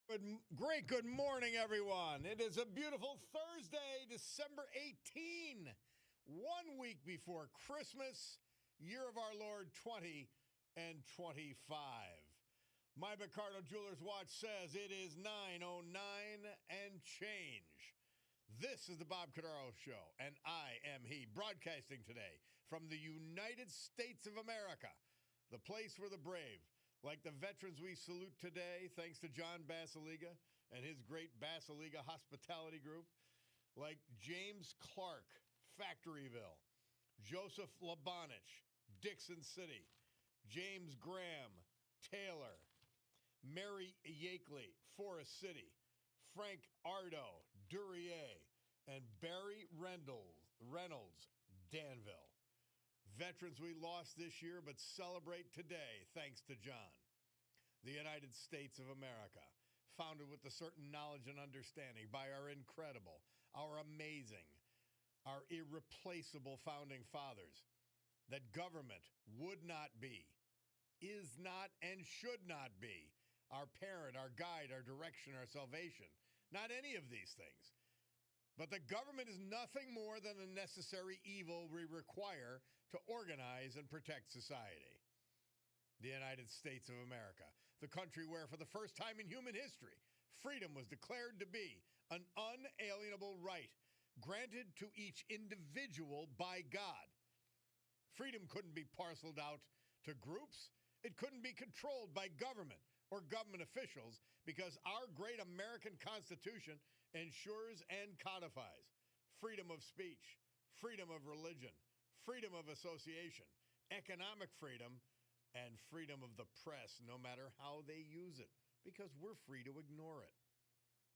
Good morning, everyone. It is a beautiful Thursday, December 18, 1 week before Christmas, year of our Lord 2025. My Ricardo Jewelers watch says it is 9:09 and change. This is the Bob Cordaro Show, and I am he, broadcasting today from the United States of America, the place for the brave. Like the veterans we salute today, thanks to John Basiliga and his great Basiliga Hospitality Group. Like James Clark, Factoryville. Joseph Labanich, Dixon City. James Graham, Taylor. Mary Yakeley, Forest City. Frank Ardo, Duryea. And Barry Reynolds, Danville. Veterans we lost this year, but celebrate today, thanks to John. The United States of America, founded with a certain knowledge and understanding by our incredible, our amazing, our irreplaceable founding fathers, that government would not be, is not, and should not be our parent, our guide, our direction, our salvation. Not any of these things. But the government is nothing more than a necessary evil we require to organize and protect society. The United States of America, the country where, for the first time in human history, freedom was declared to be an unalienable right granted to each individual by God. Freedom couldn't be parceled out to groups. It couldn't be controlled by government or government officials because our great American Constitution ensures and codifies freedom of speech, freedom of religion, freedom of association, economic freedom, and freedom of the press, no matter how they use it, because we're free to ignore it.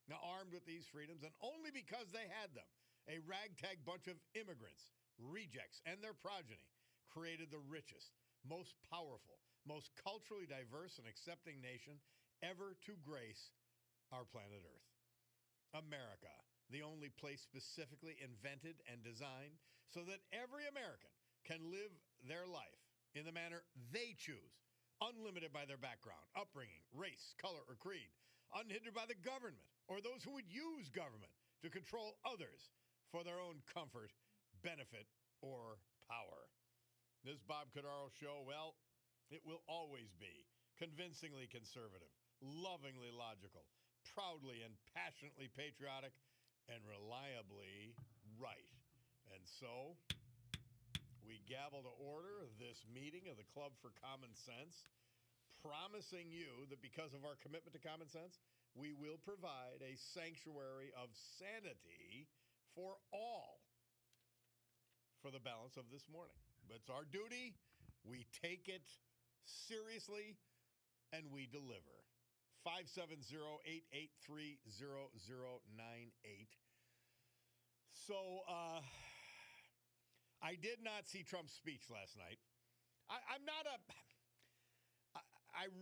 Now, armed with these freedoms, and only because they had them, a ragtag bunch of immigrants, rejects, and their progeny created the richest, most powerful, most culturally diverse and accepting nation ever to grace our planet Earth. America, the only place specifically invented and designed so that every American can live their life in the manner they choose, unlimited by their background, upbringing, race, color, or creed, unhindered by the government or those who would use government to control others for their own comfort, benefit, or power. This Bob Cordaro Show, well, it will always be convincingly conservative, lovingly logical, proudly and passionately patriotic, and reliably right. And so, we gavel to order this meeting of the Club for Common Sense, promising you that because of our commitment to common sense, we will provide a sanctuary of sanity for all for the balance of this morning. But it's our duty. We take it seriously, and we deliver. 570-883-0098. So I did not see Trump's speech last night. I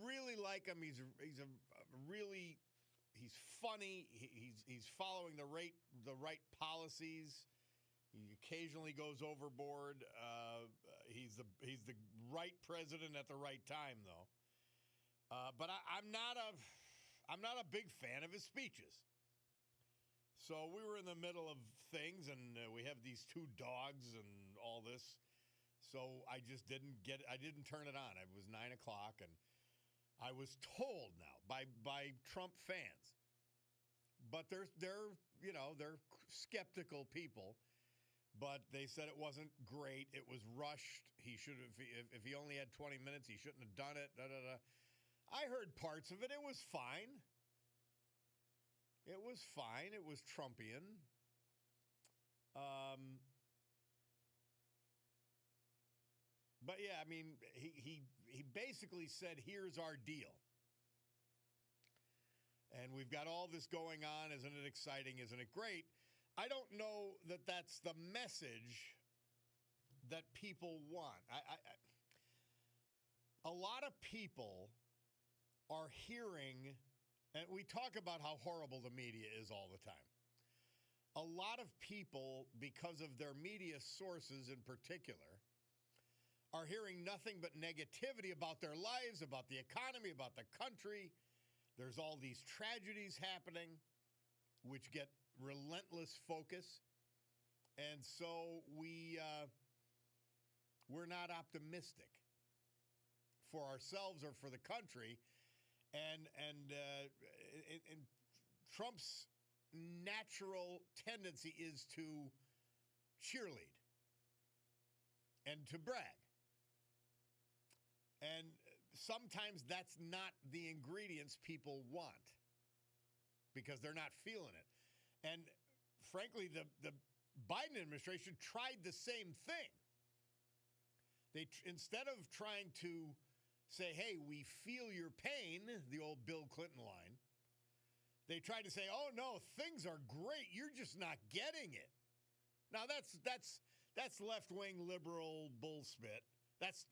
really like him. He's funny. He's following the right policies. He occasionally goes overboard. He's the right president at the right time, though. But I'm not a big fan of his speeches. So we were in the middle of things, and we have these two dogs and all this. So I just didn't turn it on. It was 9 o'clock, and I was told now by Trump fans, but they're skeptical people. But they said it wasn't great. It was rushed. He should have, if he only had 20 minutes, he shouldn't have done it. I heard parts of it. It was fine. It was fine. It was Trumpian. But yeah, I mean, he basically said, "Here's our deal." And we've got all this going on. Isn't it exciting? Isn't it great? I don't know that that's the message that people want. A lot of people are hearing, and we talk about how horrible the media is all the time. A lot of people, because of their media sources in particular, are hearing nothing but negativity about their lives, about the economy, about the country. There's all these tragedies happening, which get relentless focus. And so we're not optimistic for ourselves or for the country. And Trump's natural tendency is to cheerlead and to brag. And sometimes that's not the ingredients people want because they're not feeling it. And frankly, the Biden administration tried the same thing. Instead of trying to say, hey, we feel your pain, the old Bill Clinton line, they tried to say, oh, no, things are great. You're just not getting it. Now, that's left-wing liberal bullshit. That's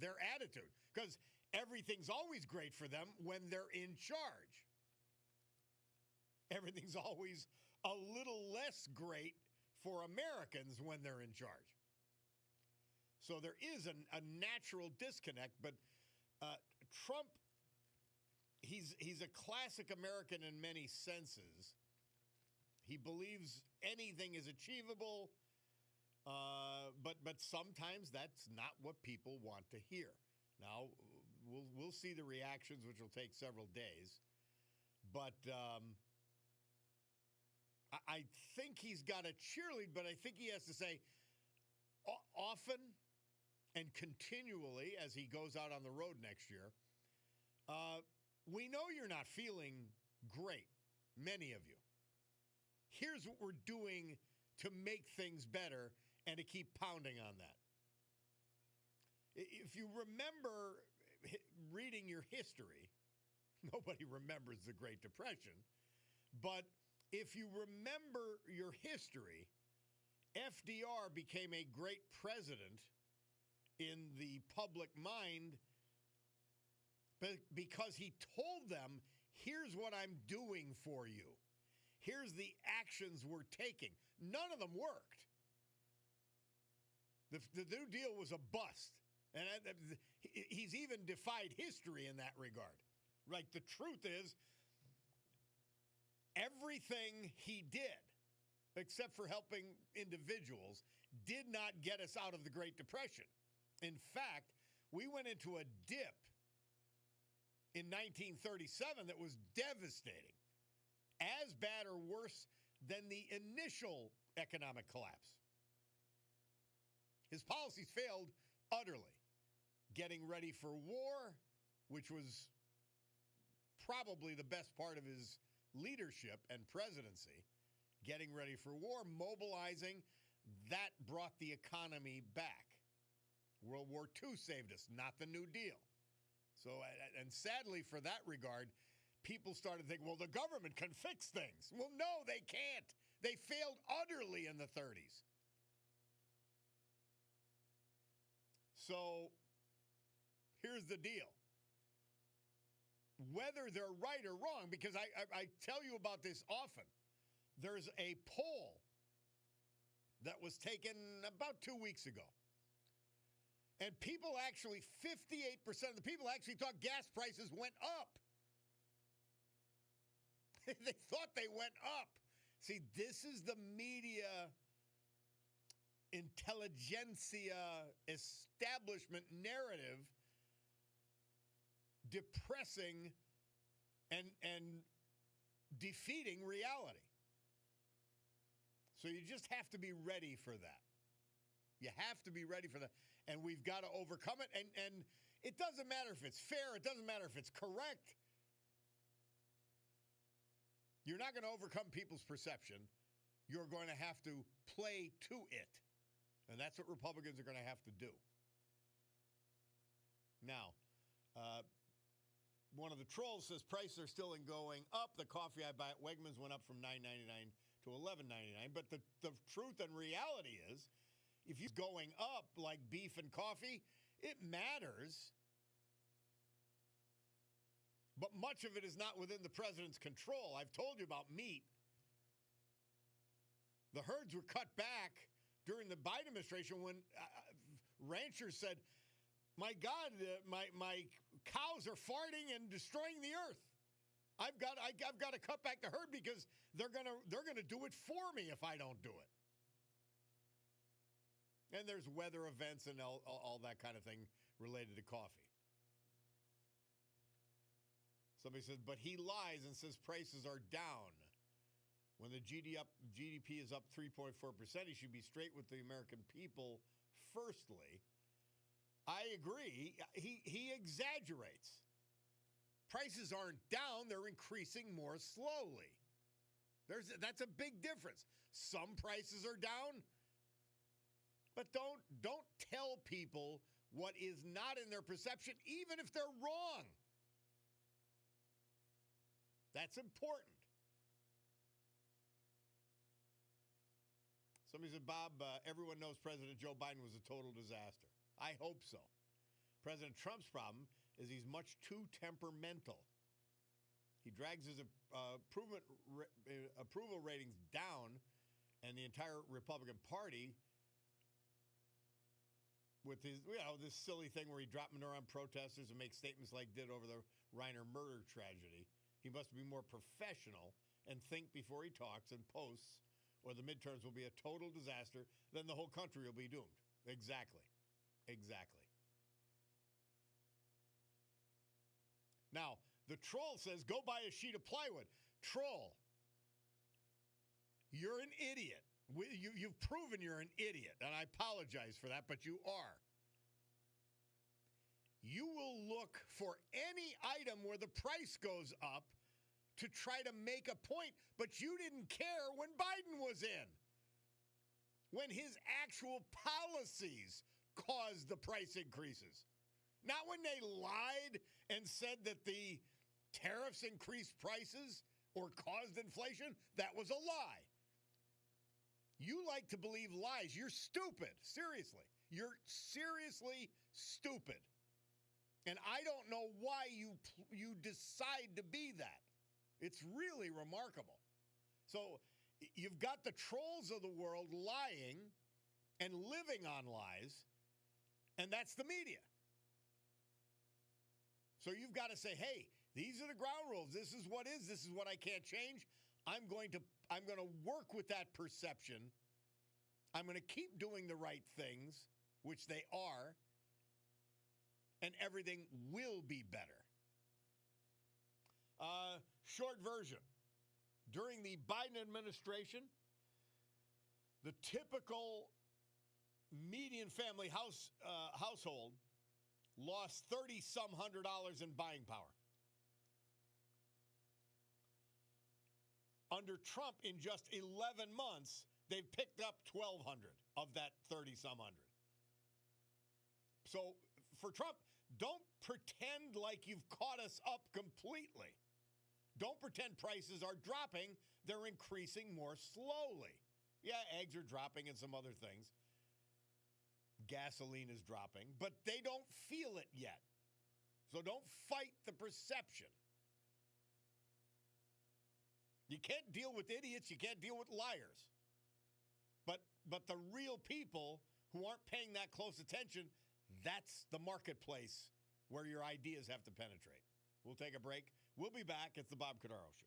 their attitude because everything's always great for them when they're in charge. Everything's always a little less great for Americans when they're in charge. So there is a natural disconnect, but Trump, he's a classic American in many senses. He believes anything is achievable, but sometimes that's not what people want to hear. Now, we'll see the reactions, which will take several days. But I think he's got to cheerlead, but I think he has to say often and continually as he goes out on the road next year, we know you're not feeling great, many of you. Here's what we're doing to make things better and to keep pounding on that. If you remember reading your history, nobody remembers the Great Depression, but if you remember your history, FDR became a great president in the public mind because he told them, here's what I'm doing for you. Here's the actions we're taking. None of them worked. The New Deal was a bust. And he's even defied history in that regard. Like, the truth is, everything he did, except for helping individuals, did not get us out of the Great Depression. In fact, we went into a dip in 1937 that was devastating, as bad or worse than the initial economic collapse. His policies failed utterly. Getting ready for war, which was probably the best part of his leadership and presidency, getting ready for war, mobilizing, that brought the economy back. World War II saved us, not the New Deal. So, and sadly for that regard, people started thinking, well, the government can fix things. Well, no, they can't. They failed utterly in the 30s. So, here's the deal. Whether they're right or wrong, because I tell you about this often, there's a poll that was taken about 2 weeks ago. And people actually, 58% of the people actually thought gas prices went up. They thought they went up. See, this is the media intelligentsia establishment narrative depressing and defeating reality. So you just have to be ready for that. You have to be ready for that. And we've got to overcome it. And it doesn't matter if it's fair. It doesn't matter if it's correct. You're not going to overcome people's perception. You're going to have to play to it. And that's what Republicans are going to have to do. Now, one of the trolls says prices are still going up. The coffee I buy at Wegmans went up from $9.99 to $11.99. But the truth and reality is, if you're going up like beef and coffee, it matters. But much of it is not within the president's control. I've told you about meat. The herds were cut back during the Biden administration when ranchers said, my God, my cows are farting and destroying the earth. I've got to cut back the herd because they're gonna do it for me if I don't do it. And there's weather events and all that kind of thing related to coffee. Somebody says, but he lies and says prices are down. When the GDP is up 3.4%, he should be straight with the American people, firstly. I agree. He exaggerates. Prices aren't down. They're increasing more slowly. That's a big difference. Some prices are down, but don't tell people what is not in their perception, even if they're wrong. That's important. Somebody said, Bob, everyone knows President Joe Biden was a total disaster. I hope so. President Trump's problem is he's much too temperamental. He drags his approval ratings down, and the entire Republican Party with his, this silly thing where he dropped manure on protesters and makes statements like did over the Reiner murder tragedy. He must be more professional and think before he talks and posts, or the midterms will be a total disaster. Then the whole country will be doomed. Exactly. Now, the troll says, go buy a sheet of plywood. Troll, you're an idiot. You've proven you're an idiot, and I apologize for that, but you are. You will look for any item where the price goes up to try to make a point, but you didn't care when Biden was in, when his actual policies caused the price increases. Not when they lied and said that the tariffs increased prices or caused inflation. That was a lie. You like to believe lies. You're stupid. Seriously. You're seriously stupid. And I don't know why you decide to be that. It's really remarkable. So you've got the trolls of the world lying and living on lies, and that's the media. So you've got to say, hey, these are the ground rules. This is what is. This is what I can't change. I'm going to work with that perception. I'm going to keep doing the right things, which they are, and everything will be better. Short version. During the Biden administration, the typical median family household lost $30-some hundred in buying power. Under Trump, in just 11 months, they've picked up 1,200 of that 30-some hundred. So for Trump, don't pretend like you've caught us up completely. Don't pretend prices are dropping. They're increasing more slowly. Yeah, eggs are dropping and some other things. Gasoline is dropping, but they don't feel it yet. So don't fight the perception. You can't deal with idiots. You can't deal with liars. But the real people who aren't paying that close attention, that's the marketplace where your ideas have to penetrate. We'll take a break. We'll be back. It's the Bob Cordaro Show.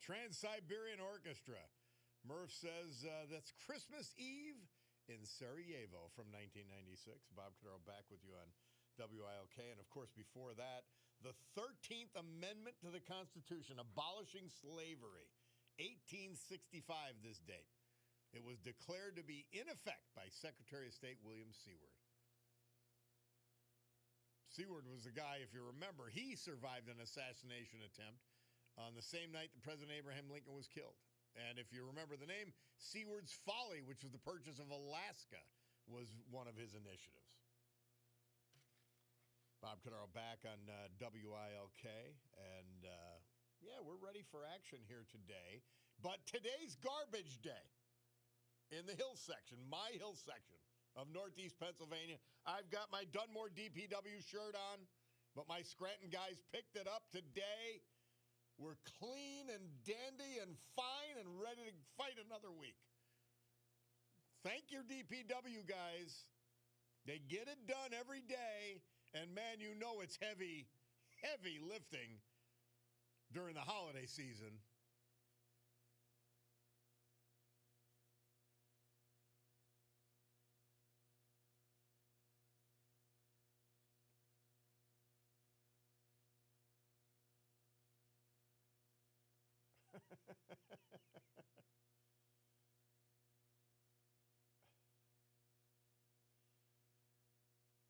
Trans-Siberian Orchestra. Murph says that's Christmas Eve in Sarajevo from 1996. Bob Cordaro back with you on WILK. And, of course, before that, the 13th Amendment to the Constitution abolishing slavery. 1865, this date. It was declared to be in effect by Secretary of State William Seward. Seward was the guy, if you remember, he survived an assassination attempt on the same night that President Abraham Lincoln was killed. And if you remember the name, Seward's Folly, which was the purchase of Alaska, was one of his initiatives. Bob Cordaro back on WILK. And, yeah, we're ready for action here today. But today's garbage day in the hill section, my hill section of Northeast Pennsylvania. I've got my Dunmore DPW shirt on, but my Scranton guys picked it up today. We're clean and dandy and fine and ready to fight another week. Thank your DPW guys. They get it done every day. And, man, you know it's heavy, heavy lifting during the holiday season.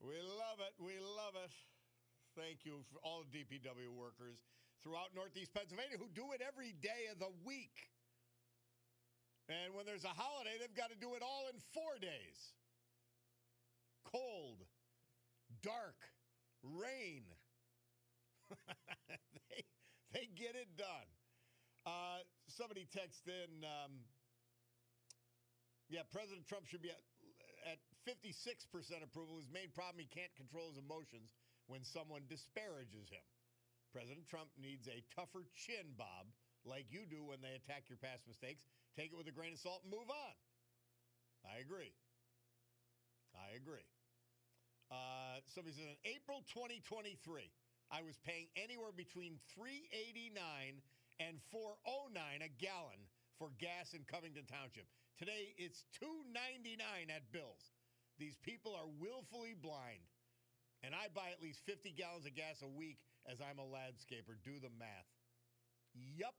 We love it. We love it. Thank you for all the DPW workers throughout Northeast Pennsylvania who do it every day of the week. And when there's a holiday, they've got to do it all in 4 days. Cold, dark, rain. they get it done. Somebody texted in, President Trump should be at 56% approval. His main problem, he can't control his emotions when someone disparages him. President Trump needs a tougher chin, Bob, like you do when they attack your past mistakes. Take it with a grain of salt and move on. I agree. Somebody says, in April 2023, I was paying anywhere between $3.89 and $4.09 a gallon for gas in Covington Township. Today, it's $2.99 at Bill's. These people are willfully blind. And I buy at least 50 gallons of gas a week as I'm a landscaper. Do the math. Yup.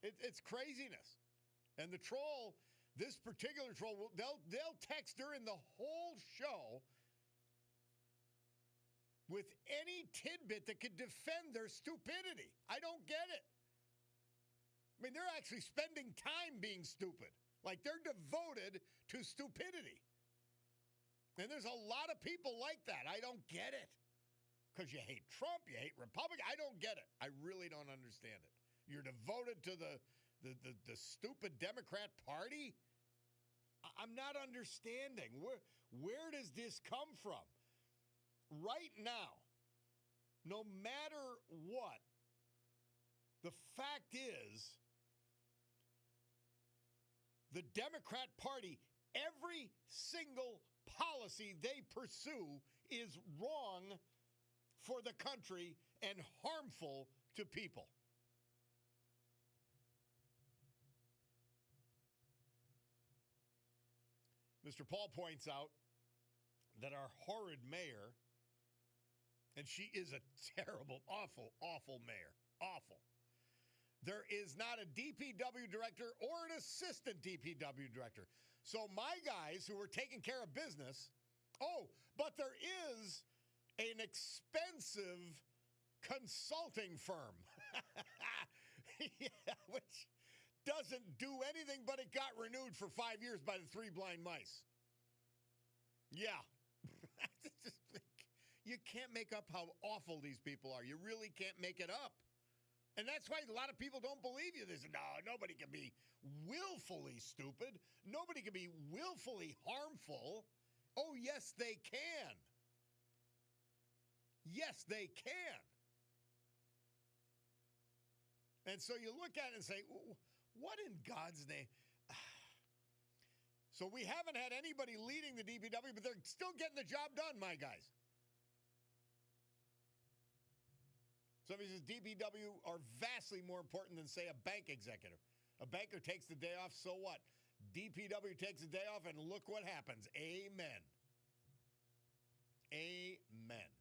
It's craziness. And the troll, this particular troll, they'll text during the whole show with any tidbit that could defend their stupidity. I don't get it. I mean, they're actually spending time being stupid. Like, they're devoted to stupidity. And there's a lot of people like that. I don't get it. Because you hate Trump, you hate Republicans. I don't get it. I really don't understand it. You're devoted to the stupid Democrat Party? I'm not understanding. Where does this come from? Right now, no matter what, the fact is the Democrat Party, every single policy they pursue is wrong for the country and harmful to people. Mr. Paul points out that our horrid mayor, and she is a terrible, awful mayor. Awful. There is not a DPW director or an assistant DPW director. So my guys who were taking care of business, but there is an expensive consulting firm, which doesn't do anything, but it got renewed for 5 years by the Three Blind Mice. Yeah. You can't make up how awful these people are. You really can't make it up. And that's why a lot of people don't believe you. They say, no, nobody can be willfully stupid. Nobody can be willfully harmful. Oh, yes, they can. Yes, they can. And so you look at it and say, what in God's name? So we haven't had anybody leading the DPW, but they're still getting the job done, my guys. Somebody says DPW are vastly more important than, say, a bank executive. A banker takes the day off, so what? DPW takes the day off, and look what happens. Amen. Amen.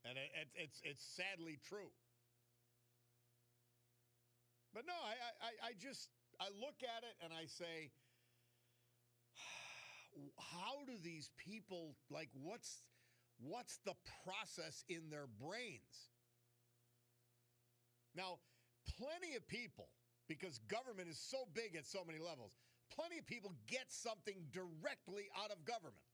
And it's sadly true. But no, I look at it and I say, how do these people, like, what's the process in their brains? Now, plenty of people, because government is so big at so many levels, plenty of people get something directly out of government.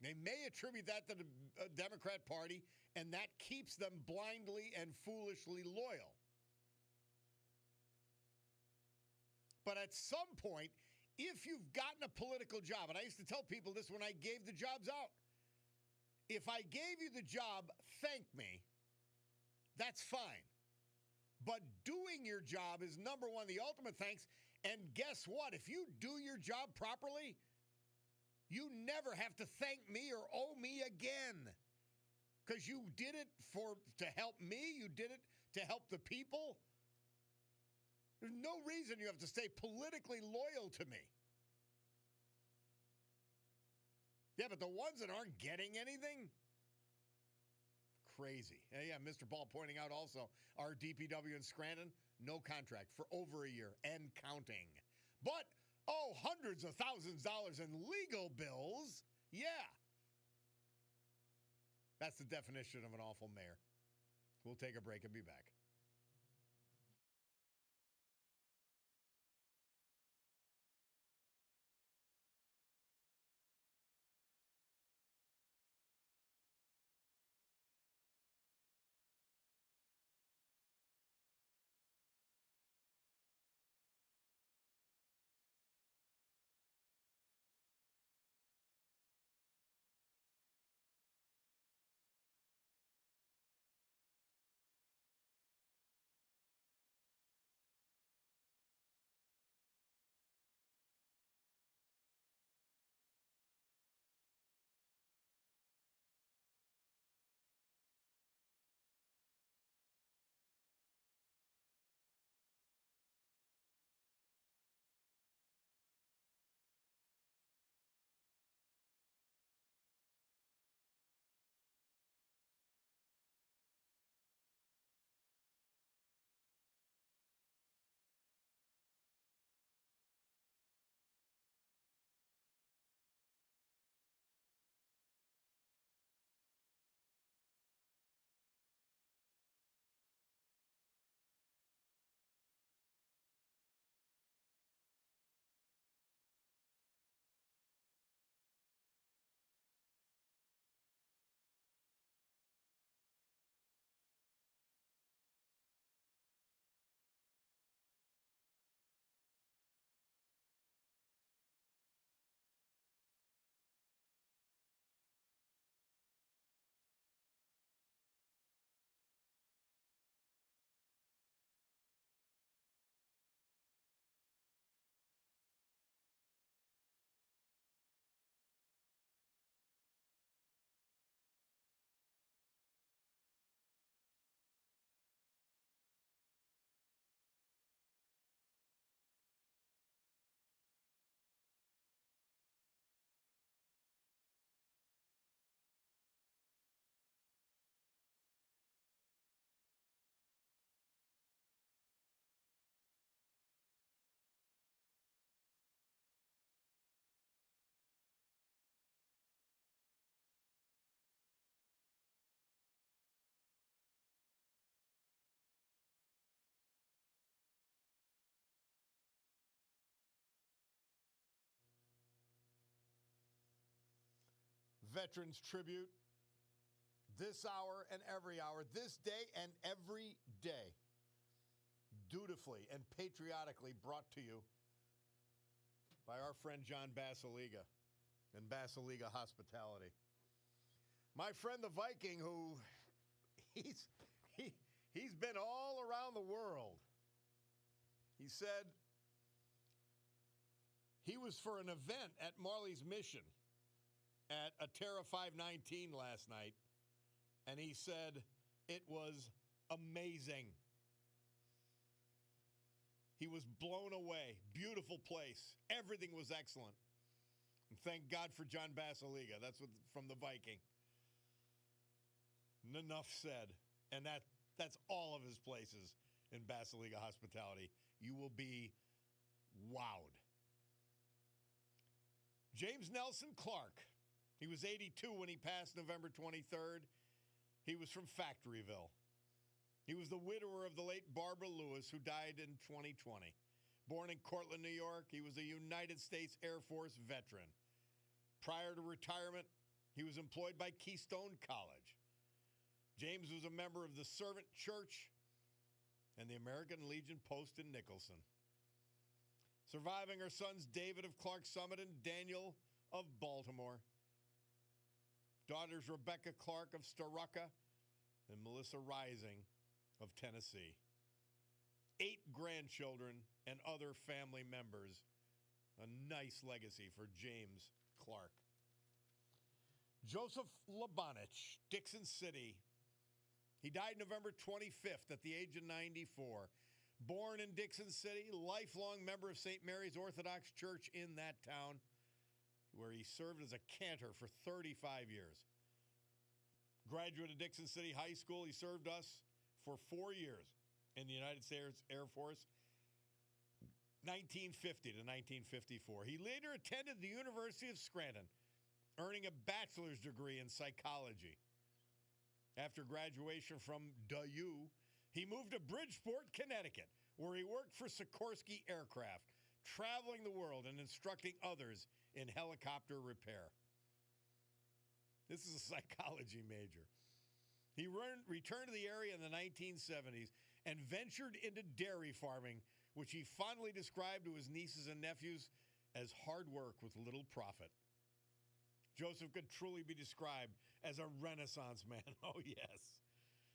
They may attribute that to the Democrat Party, and that keeps them blindly and foolishly loyal. But at some point, if you've gotten a political job, and I used to tell people this when I gave the jobs out, if I gave you the job, thank me, that's fine. But doing your job is number one, the ultimate thanks. And guess what? If you do your job properly, you never have to thank me or owe me again, because you did it to help me. You did it to help the people. There's no reason you have to stay politically loyal to me. Yeah, but the ones that aren't getting anything, crazy. Yeah, Mr. Ball pointing out also, our DPW in Scranton, no contract for over a year and counting. But hundreds of thousands of dollars in legal bills. Yeah. That's the definition of an awful mayor. We'll take a break and be back. Veterans Tribute, this hour and every hour, this day and every day, dutifully and patriotically brought to you by our friend John Basiliga and Basiliga Hospitality. My friend the Viking, who he's been all around the world. He said he was for an event at Marley's Mission, at a Terra 519 last night, and he said it was amazing. He was blown away. Beautiful place. Everything was excellent. And thank God for John Basiliga. That's what, from the Viking. Enough said. And that's all of his places in Basiliga hospitality. You will be wowed. James Nelson Clark. He was 82 when he passed November 23rd. He was from Factoryville. He was the widower of the late Barbara Lewis, who died in 2020. Born in Cortland, New York, he was a United States Air Force veteran. Prior to retirement, he was employed by Keystone College. James was a member of the Servant Church and the American Legion Post in Nicholson. Surviving are sons David of Clark Summit and Daniel of Baltimore. Daughters Rebecca Clark of Starrucka and Melissa Rising of Tennessee. 8 grandchildren and other family members. A nice legacy for James Clark. Joseph Labanich, Dixon City. He died November 25th at the age of 94. Born in Dixon City, lifelong member of St. Mary's Orthodox Church in that town, where he served as a cantor for 35 years. Graduate of Dixon City High School, he served us for 4 years in the United States Air Force, 1950 to 1954. He later attended the University of Scranton, earning a bachelor's degree in psychology. After graduation from DU, he moved to Bridgeport, Connecticut, where he worked for Sikorsky Aircraft, traveling the world and instructing others in helicopter repair. This is a psychology major. He returned to the area in the 1970s and ventured into dairy farming, which he fondly described to his nieces and nephews as hard work with little profit. Joseph could truly be described as a Renaissance man. Oh, yes.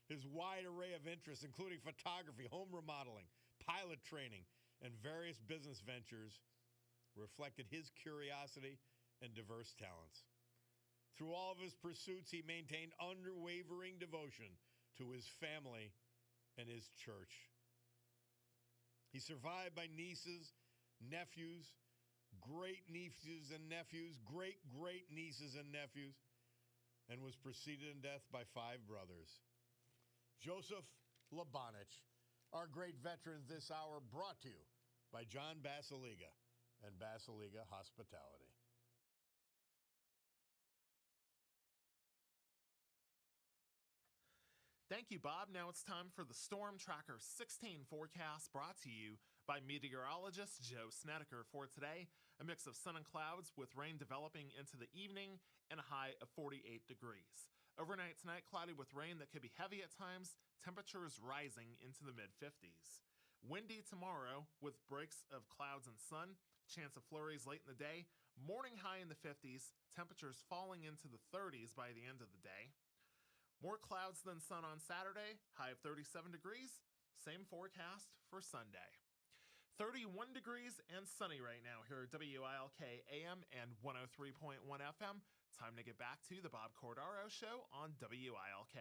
His wide array of interests, including photography, home remodeling, pilot training, and various business ventures, reflected his curiosity and diverse talents. Through all of his pursuits, he maintained unwavering devotion to his family and his church. He's survived by nieces, nephews, great-nieces and nephews, great-great-nieces and nephews, and was preceded in death by 5 brothers. Joseph Labanich, our great veteran this hour, brought to you by John Basiliga and Basiliga Hospitality. Thank you, Bob. Now it's time for the Storm Tracker 16 forecast, brought to you by meteorologist Joe Snedeker. For today, a mix of sun and clouds with rain developing into the evening and a high of 48 degrees. Overnight tonight, cloudy with rain that could be heavy at times, temperatures rising into the mid-50s. Windy tomorrow with breaks of clouds and sun, chance of flurries late in the day, morning high in the 50s, temperatures falling into the 30s by the end of the day. More clouds than sun on Saturday, high of 37 degrees. Same forecast for Sunday. 31 degrees and sunny right now here at WILK AM and 103.1 FM. Time to get back to the Bob Cordaro Show on WILK.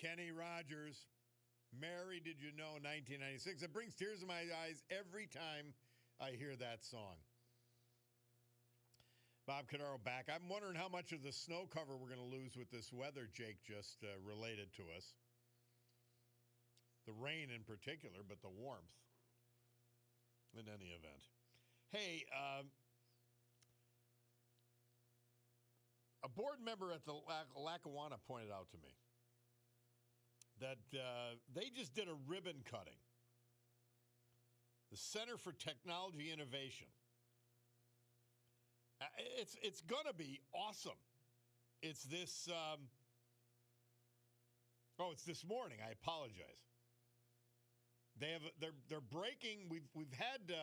Kenny Rogers. Mary, did you know 1996? It brings tears to my eyes every time I hear that song. Bob Cordaro back. I'm wondering how much of the snow cover we're going to lose with this weather Jake just related to us. The rain in particular, but the warmth in any event. Hey, a board member at the Lackawanna pointed out to me that they just did a ribbon cutting. The Center for Technology Innovation. It's going to be awesome. It's this it's this morning. I apologize. They're breaking. We've had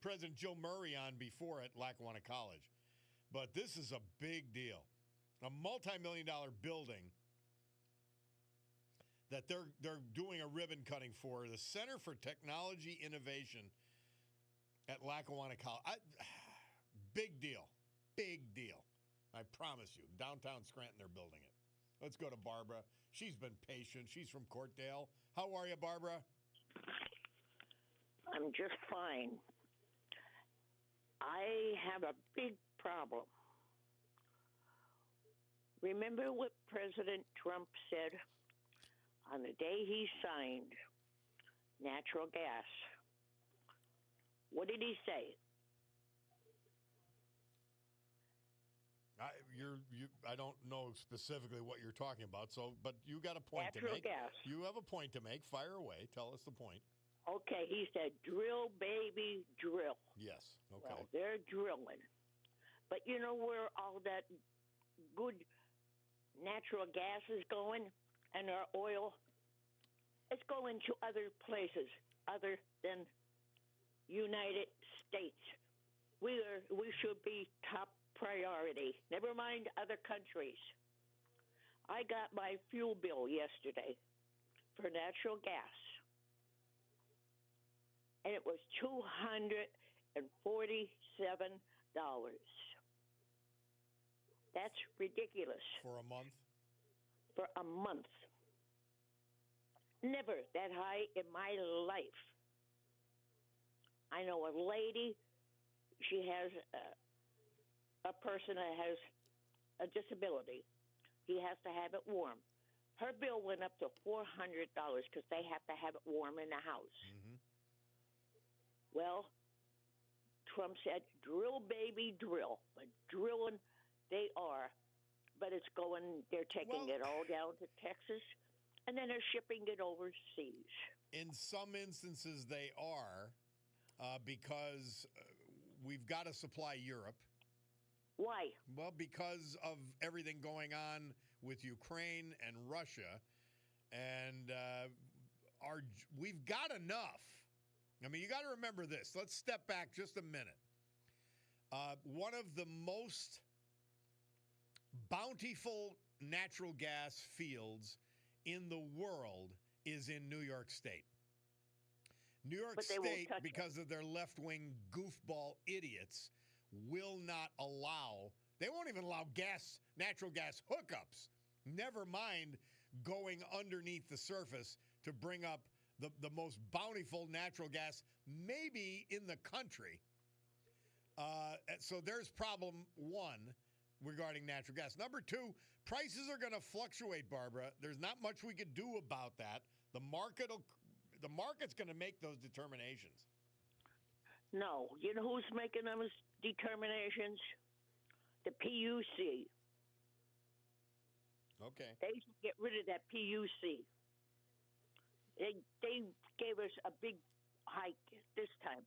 President Joe Murray on before at Lackawanna College, but this is a big deal. A multi-million-dollar building that they're doing a ribbon cutting for, the Center for Technology Innovation at Lackawanna College. Big deal. Big deal. I promise you. Downtown Scranton, they're building it. Let's go to Barbara. She's been patient. She's from Courtdale. How are you, Barbara? I'm just fine. I have a big problem. Remember what President Trump said on the day he signed natural gas? What did he say? I don't know specifically what you're talking about, but you got a point to Natural make. gas. You have a point to make. Fire away. Tell us the point. Okay, he said, drill, baby, drill. Yes. Okay. Well, they're drilling. But you know where all that good natural gas is going and our oil? It's going to other places other than United States. We should be top priority. Never mind other countries. I got my fuel bill yesterday for natural gas, and it was $247. That's ridiculous. For a month? For a month. Never that high in my life. I know a lady, she has a person that has a disability. He has to have it warm. Her bill went up to $400 because they have to have it warm in the house. Mm-hmm. Well, Trump said, drill, baby, drill. But drilling, they are. But it's going, they're taking it all down to Texas, and then they're shipping it overseas. In some instances, they are, because we've got to supply Europe. Why? Well, because of everything going on with Ukraine and Russia, and we've got enough. I mean, you got to remember this. Let's step back just a minute. One of the most bountiful natural gas fields in the world is in New York State. New York State, because of their left-wing goofball idiots, will not allow, they won't even allow natural gas hookups, never mind going underneath the surface to bring up the most bountiful natural gas maybe in the country. So there's problem one regarding natural gas. Number two, prices are going to fluctuate, Barbara. There's not much we could do about that. The market's going to make those determinations. No. You know who's making those determinations? The PUC. Okay. They should get rid of that PUC. They gave us a big hike this time.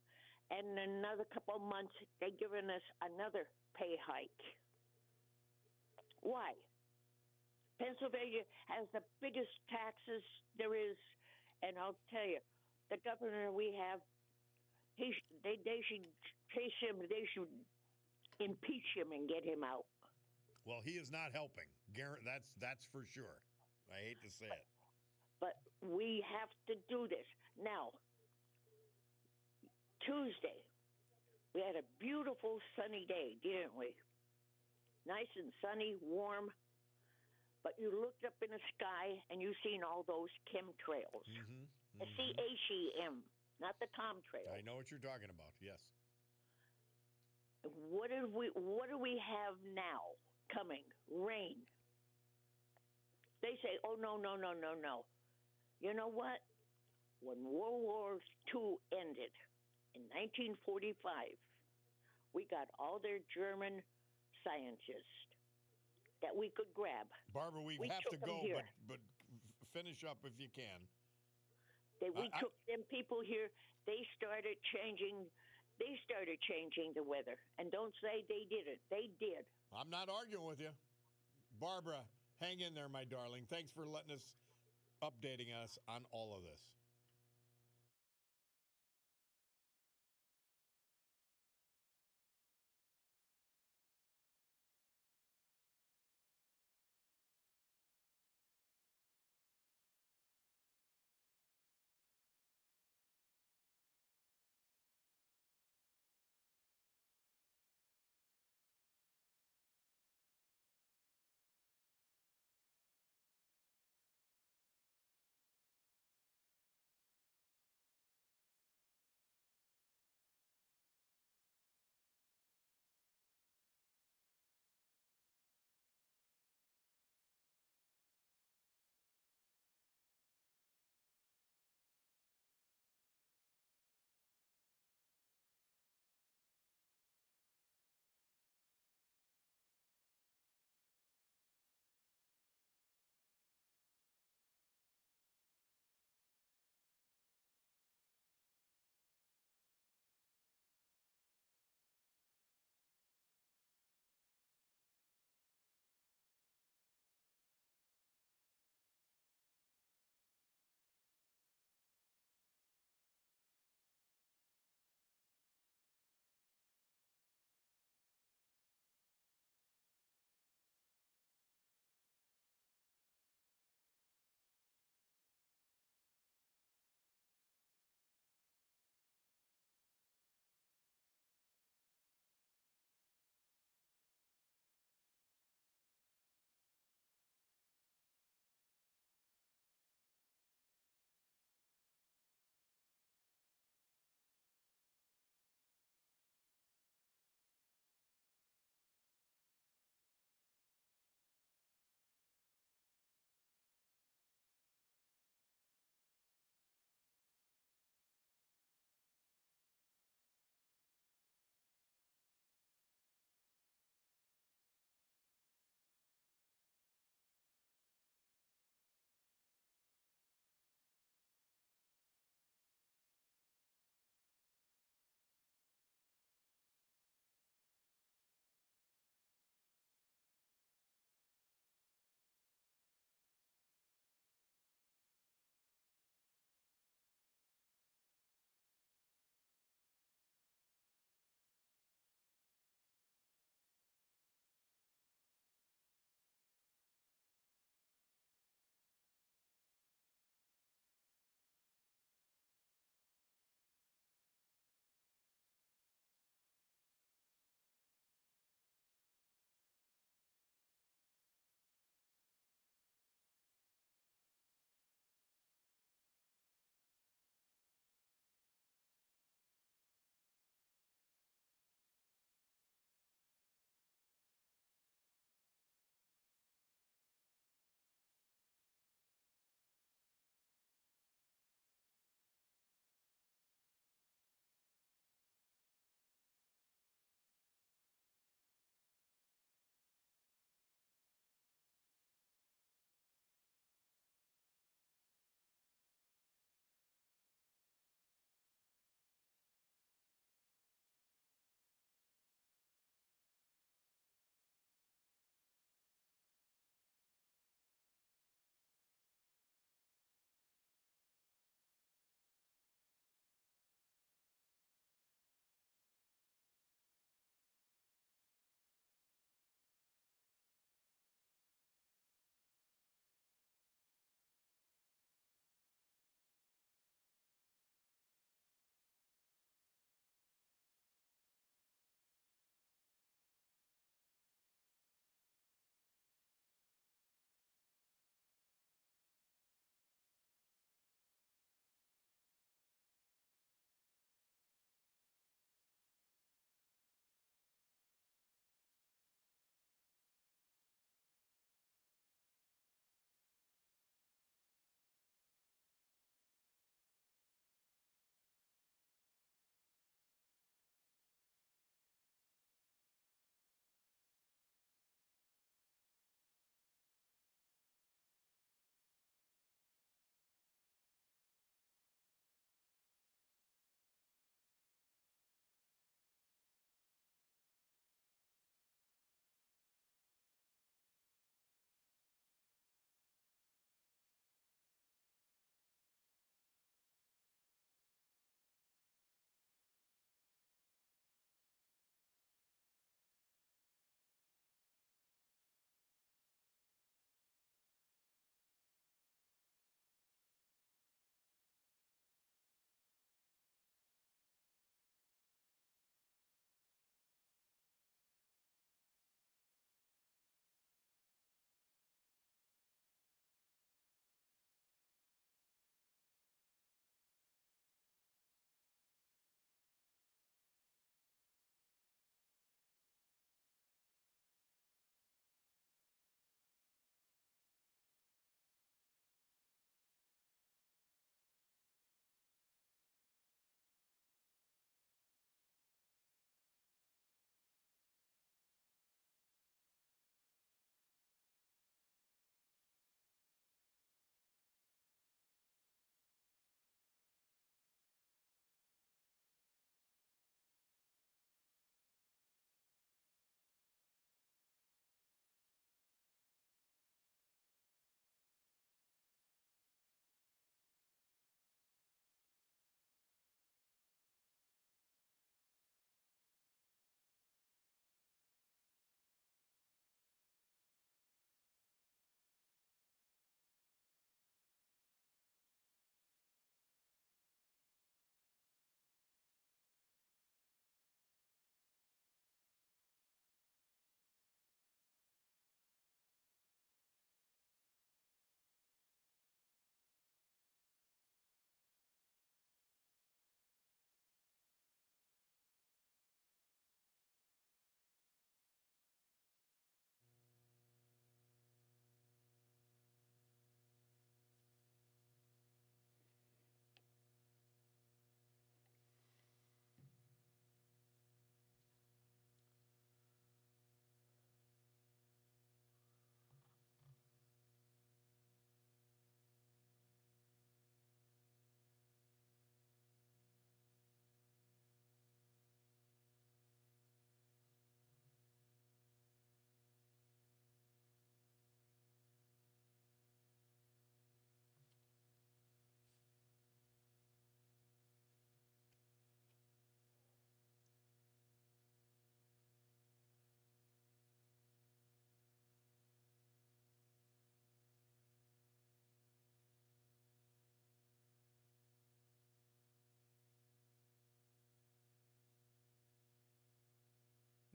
And in another couple of months, they've given us another pay hike. Why? Pennsylvania has the biggest taxes there is. And I'll tell you, the governor we have, they should chase him. They should impeach him and get him out. Well, he is not helping. That's for sure. I hate to say it. But we have to do this. Now, Tuesday, we had a beautiful sunny day, didn't we? Nice and sunny, warm. but you looked up in the sky and you seen all those chemtrails. Mm-hmm. CHEM, not the contrails. I know what you're talking about. Yes. What do we have now coming? Rain. They say, oh no, no, no, no, no. You know what? When World War II ended in 1945, we got all their German scientists that we could grab. Barbara, we have to go, but finish up if you can. We took them people here. They started changing the weather. And don't say they didn't. They did. I'm not arguing with you. Barbara, hang in there, my darling. Thanks for updating us on all of this.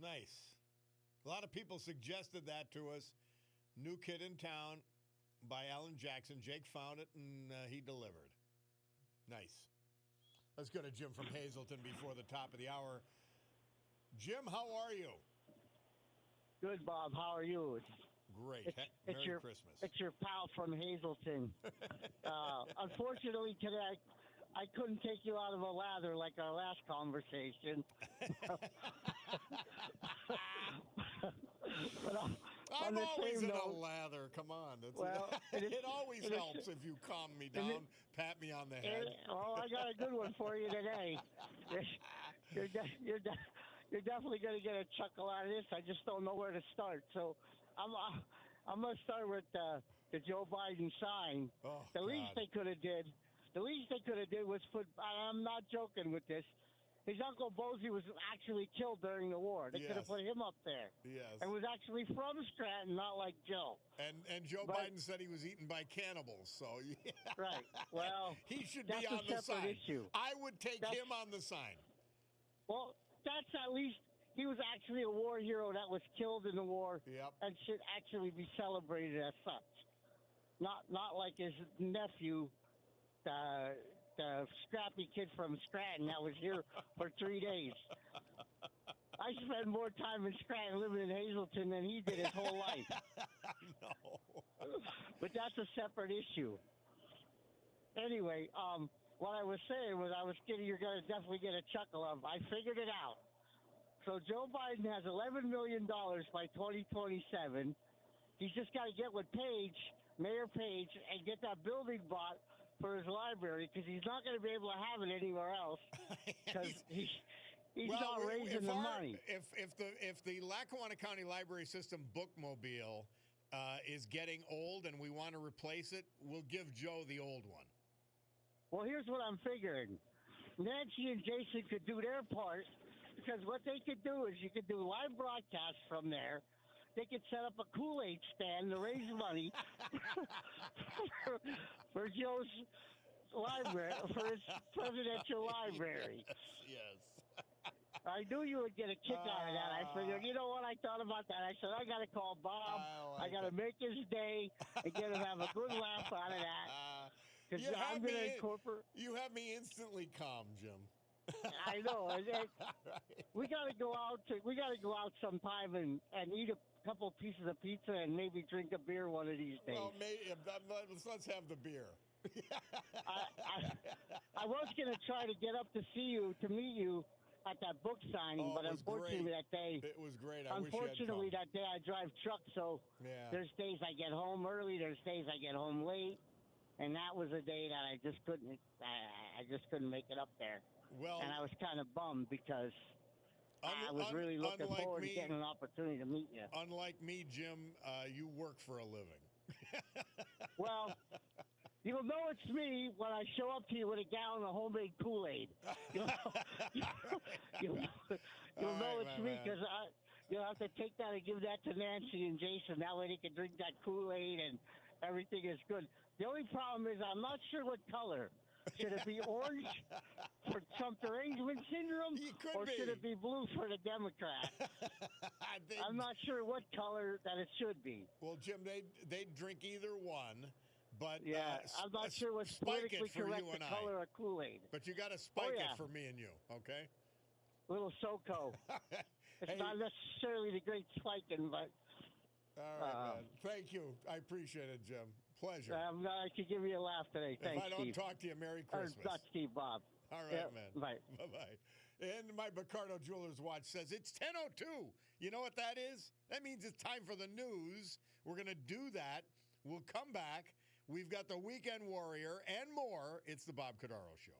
Nice. A lot of people suggested that to us. New Kid in Town by Alan Jackson. Jake found it, and he delivered. Nice. Let's go to Jim from Hazleton before the top of the hour. Jim, how are you? Good, Bob. How are you? Great. Merry Christmas. It's your pal from Hazleton. Unfortunately, today I couldn't take you out of a lather like our last conversation. But I'm always in a lather. Come on. It always helps if you calm me down, pat me on the head. I got a good one for you today. You're definitely going to get a chuckle out of this. I just don't know where to start. So I'm going to start with the Joe Biden sign. Oh, the least they could have did was put. I'm not joking with this. His Uncle Bosie was actually killed during the war. They could have put him up there. Yes. And was actually from Scranton, not like Joe. And Joe Biden said he was eaten by cannibals. So yeah. Right. Well, he should be on the sign. Issue. I would take him on the sign. Well, that's at least he was actually a war hero that was killed in the war. Yep. And should actually be celebrated as such. Not like his nephew, the scrappy kid from Scranton that was here for 3 days. I spent more time in Scranton living in Hazleton than he did his whole life. No. But that's a separate issue. Anyway, what I was saying was you're going to definitely get a chuckle of. I figured it out. So Joe Biden has $11 million by 2027. He's just got to get with Mayor Page, and get that building bought for his library, because he's not going to be able to have it anywhere else because he's not raising the money. If the Lackawanna County Library System bookmobile is getting old and we want to replace it, we'll give Joe the old one. Well, here's what I'm figuring. Nancy and Jason could do their part, because what they could do is you could do live broadcasts from there. They could set up a Kool-Aid stand to raise money for Joe's library, for his presidential library. Yes. I knew you would get a kick out of that. I figured, you know what? I thought about that. I said, I got to call Bob. I got to make his day and get him have a good laugh out of that. You I'm going to incorporate. You have me instantly calm, Jim. I know. We got to go out. We got to go out sometime and eat a couple pieces of pizza and maybe drink a beer one of these days. Well, let's have the beer. I was going to try to get up to meet you at that book signing, but unfortunately that day. It was great. Unfortunately that day I drive truck, so there's days I get home early, there's days I get home late, and that was a day that I just couldn't make it up there. Well, and I was kind of bummed because I was really looking forward to getting an opportunity to meet you. Unlike me, Jim, you work for a living. Well, you'll know it's me when I show up to you with a gallon of homemade Kool-Aid. You'll know it's me because you'll have to take that and give that to Nancy and Jason. That way they can drink that Kool-Aid and everything is good. The only problem is I'm not sure what color. Should it be orange for Trump derangement syndrome, should it be blue for the Democrat? I'm not sure what color that it should be. Well, Jim, they'd drink either one, but I'm not sure what's politically correct the color of Kool-Aid. But you got to spike it for me and you, okay? Little SoCo. It's not necessarily the great spiking, but. All right, man. Thank you. I appreciate it, Jim. Pleasure. I'm glad I could give you a laugh today. Thanks, If I don't talk to you, Merry Christmas. Not Steve, Bob. All right, man. Bye. Bye-bye. And my Bacardo Jewelers watch says it's 10:02. You know what that is? That means it's time for the news. We're going to do that. We'll come back. We've got the Weekend Warrior and more. It's the Bob Cordaro Show.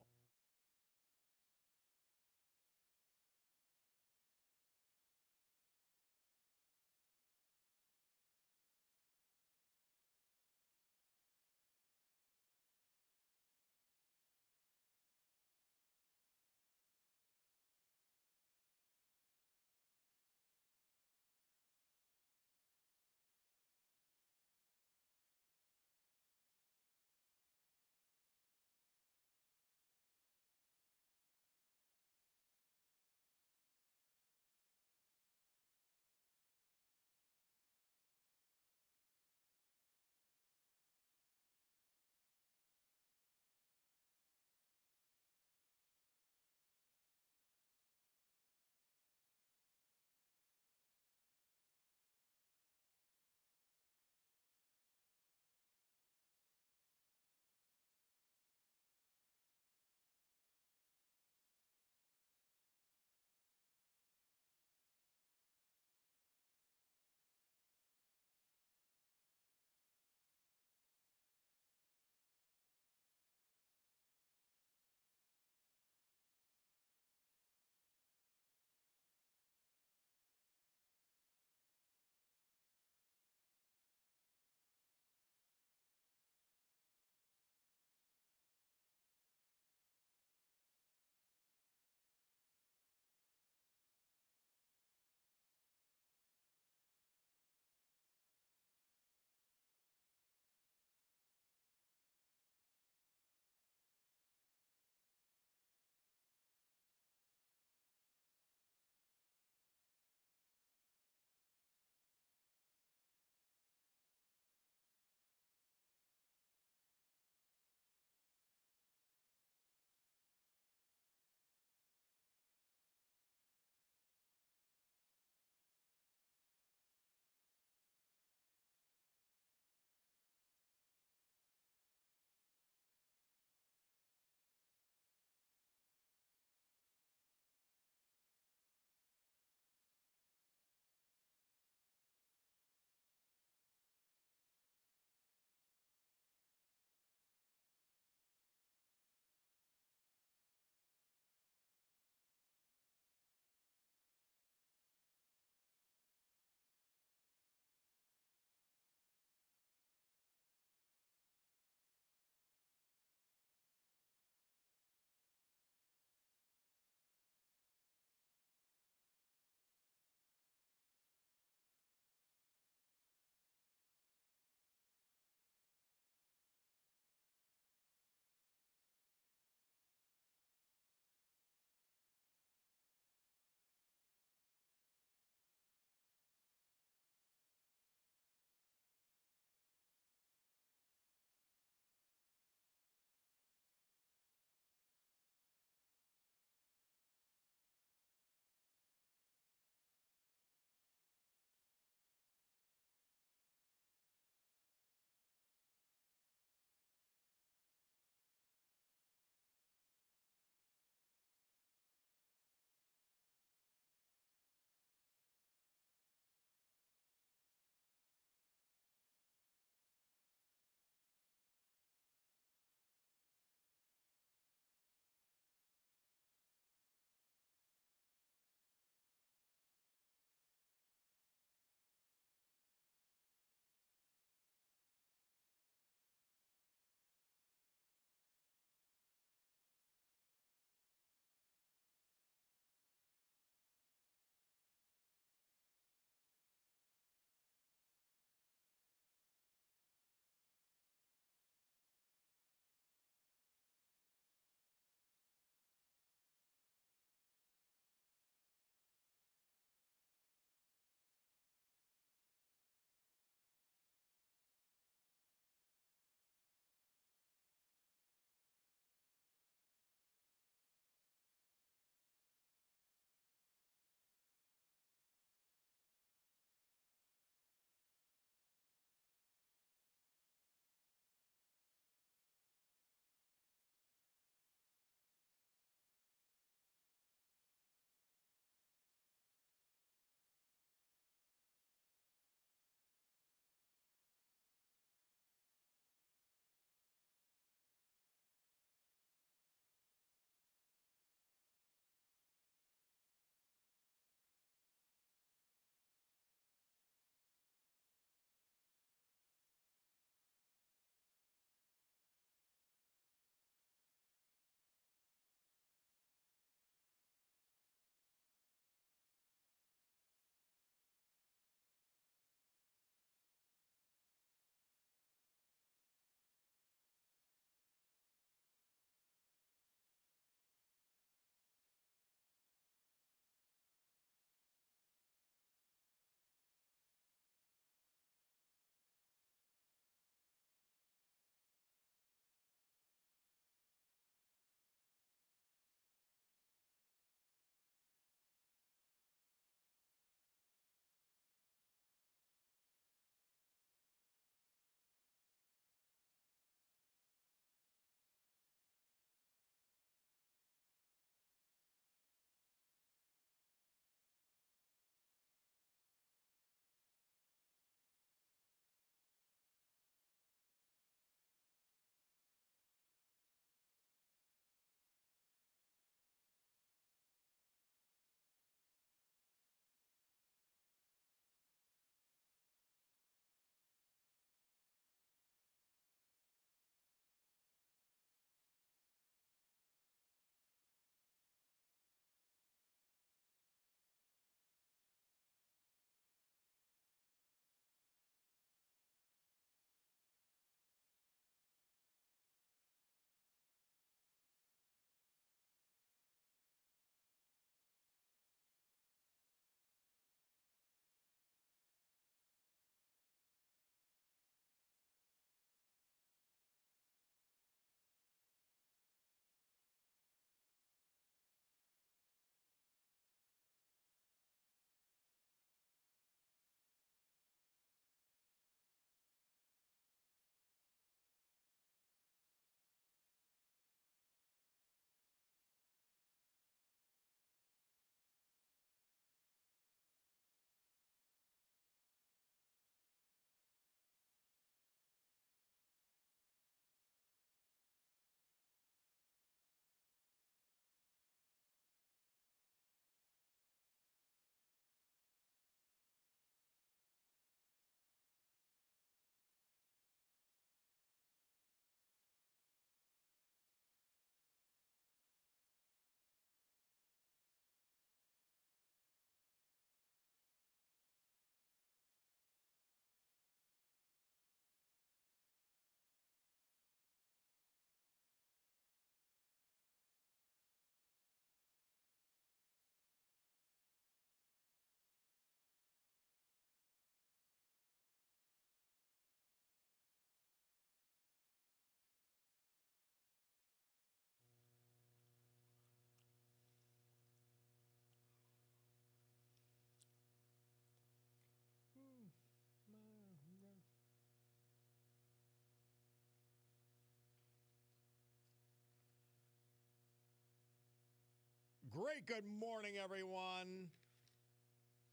Great good morning, everyone.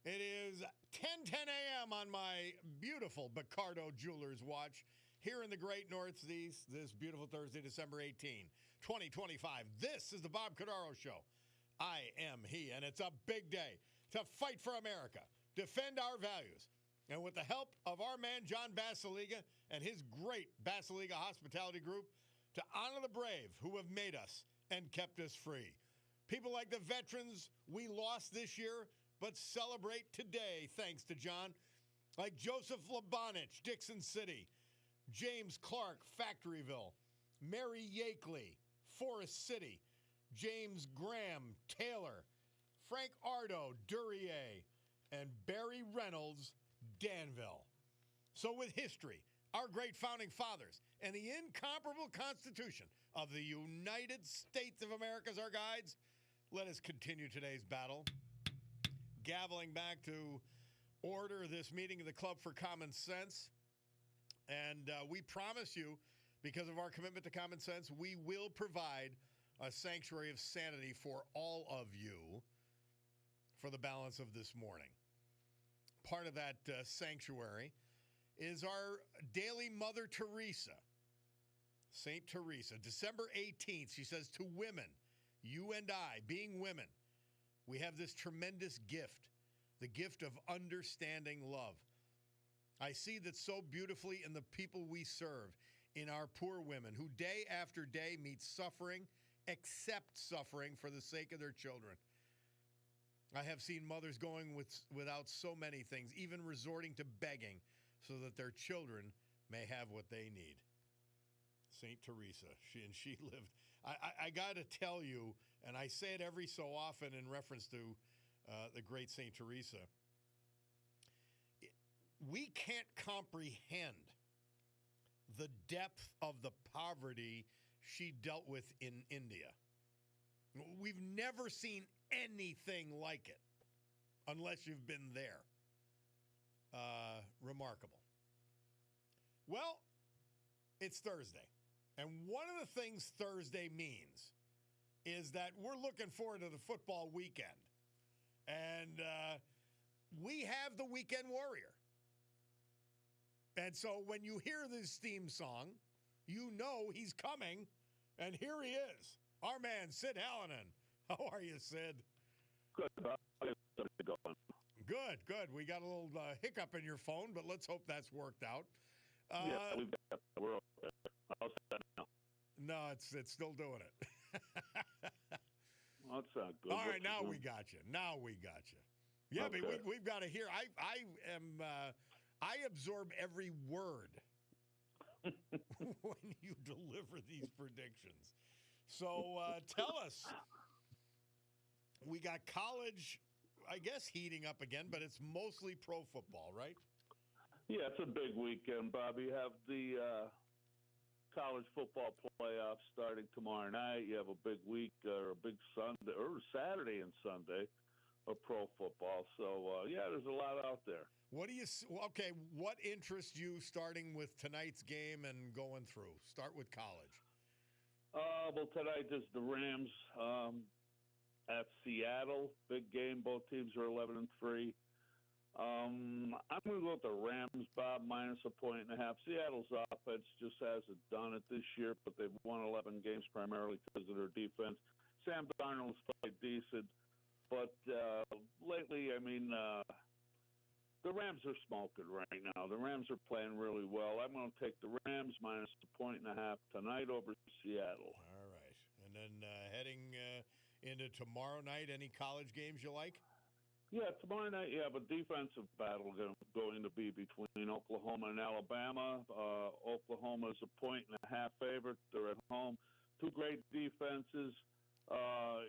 It is 10:10 a.m. on my beautiful Cordaro Jewelers watch here in the great Northeast this beautiful Thursday, December 18, 2025. This is the Bob Cordaro Show. I am he, and it's a big day to fight for America, defend our values, and with the help of our man John Basiliga and his great Basiliga Hospitality Group, to honor the brave who have made us and kept us free. People like the veterans we lost this year, but celebrate today, thanks to John, like Joseph Labanich, Dixon City, James Clark, Factoryville, Mary Yakeley, Forest City, James Graham, Taylor, Frank Ardo, Duryea, and Barry Reynolds, Danville. So with history, our great founding fathers, and the incomparable Constitution of the United States of America as our guides, let us continue today's battle. Gaveling back to order this meeting of the Club for Common Sense. And we promise you, because of our commitment to common sense, we will provide a sanctuary of sanity for all of you for the balance of this morning. Part of that sanctuary is our daily Mother Teresa, St. Teresa. December 18th, she says, to women, you and I, being women, we have this tremendous gift, the gift of understanding love. I see that so beautifully in the people we serve, in our poor women who day after day meet suffering, accept suffering for the sake of their children. I have seen mothers going without so many things, even resorting to begging so that their children may have what they need. St. Teresa, she lived. I got to tell you, and I say it every so often in reference to the great St. Teresa, we can't comprehend the depth of the poverty she dealt with in India. We've never seen anything like it unless you've been there. Remarkable. Well, it's Thursday. And one of the things Thursday means is that we're looking forward to the football weekend. And we have the weekend warrior. And so when you hear this theme song, you know he's coming. And here he is, our man, Sid Hallinan. How are you, Sid? Good. Good. We got a little hiccup in your phone, but let's hope that's worked out. We've got the world. How's that now? No, it's still doing it. Well, that's not good. All right, now we got you. Yeah, Okay. but we've got to hear. I absorb every word when you deliver these predictions. So tell us. We got college, I guess, heating up again, but it's mostly pro football, right? Yeah, it's a big weekend, Bob. You have the college football playoffs starting tomorrow night. You have a big week, or a big Sunday, or Saturday and Sunday of pro football. So, yeah, there's a lot out there. What interests you starting with tonight's game and going through? Start with college. Well, tonight is the Rams at Seattle. Big game. Both teams are 11-3. I'm going to go with the Rams, Bob, minus a 1.5. Seattle's offense just hasn't done it this year, but they've won 11 games primarily because of their defense. Sam Darnold's played decent, but lately, I mean, the Rams are smoking right now. The Rams are playing really well. I'm going to take the Rams minus a 1.5 tonight over Seattle. All right. And then heading into tomorrow night, any college games you like? Yeah, tomorrow night you have a defensive battle going to be between Oklahoma and Alabama. Oklahoma is a 1.5 favorite. They're at home. Two great defenses.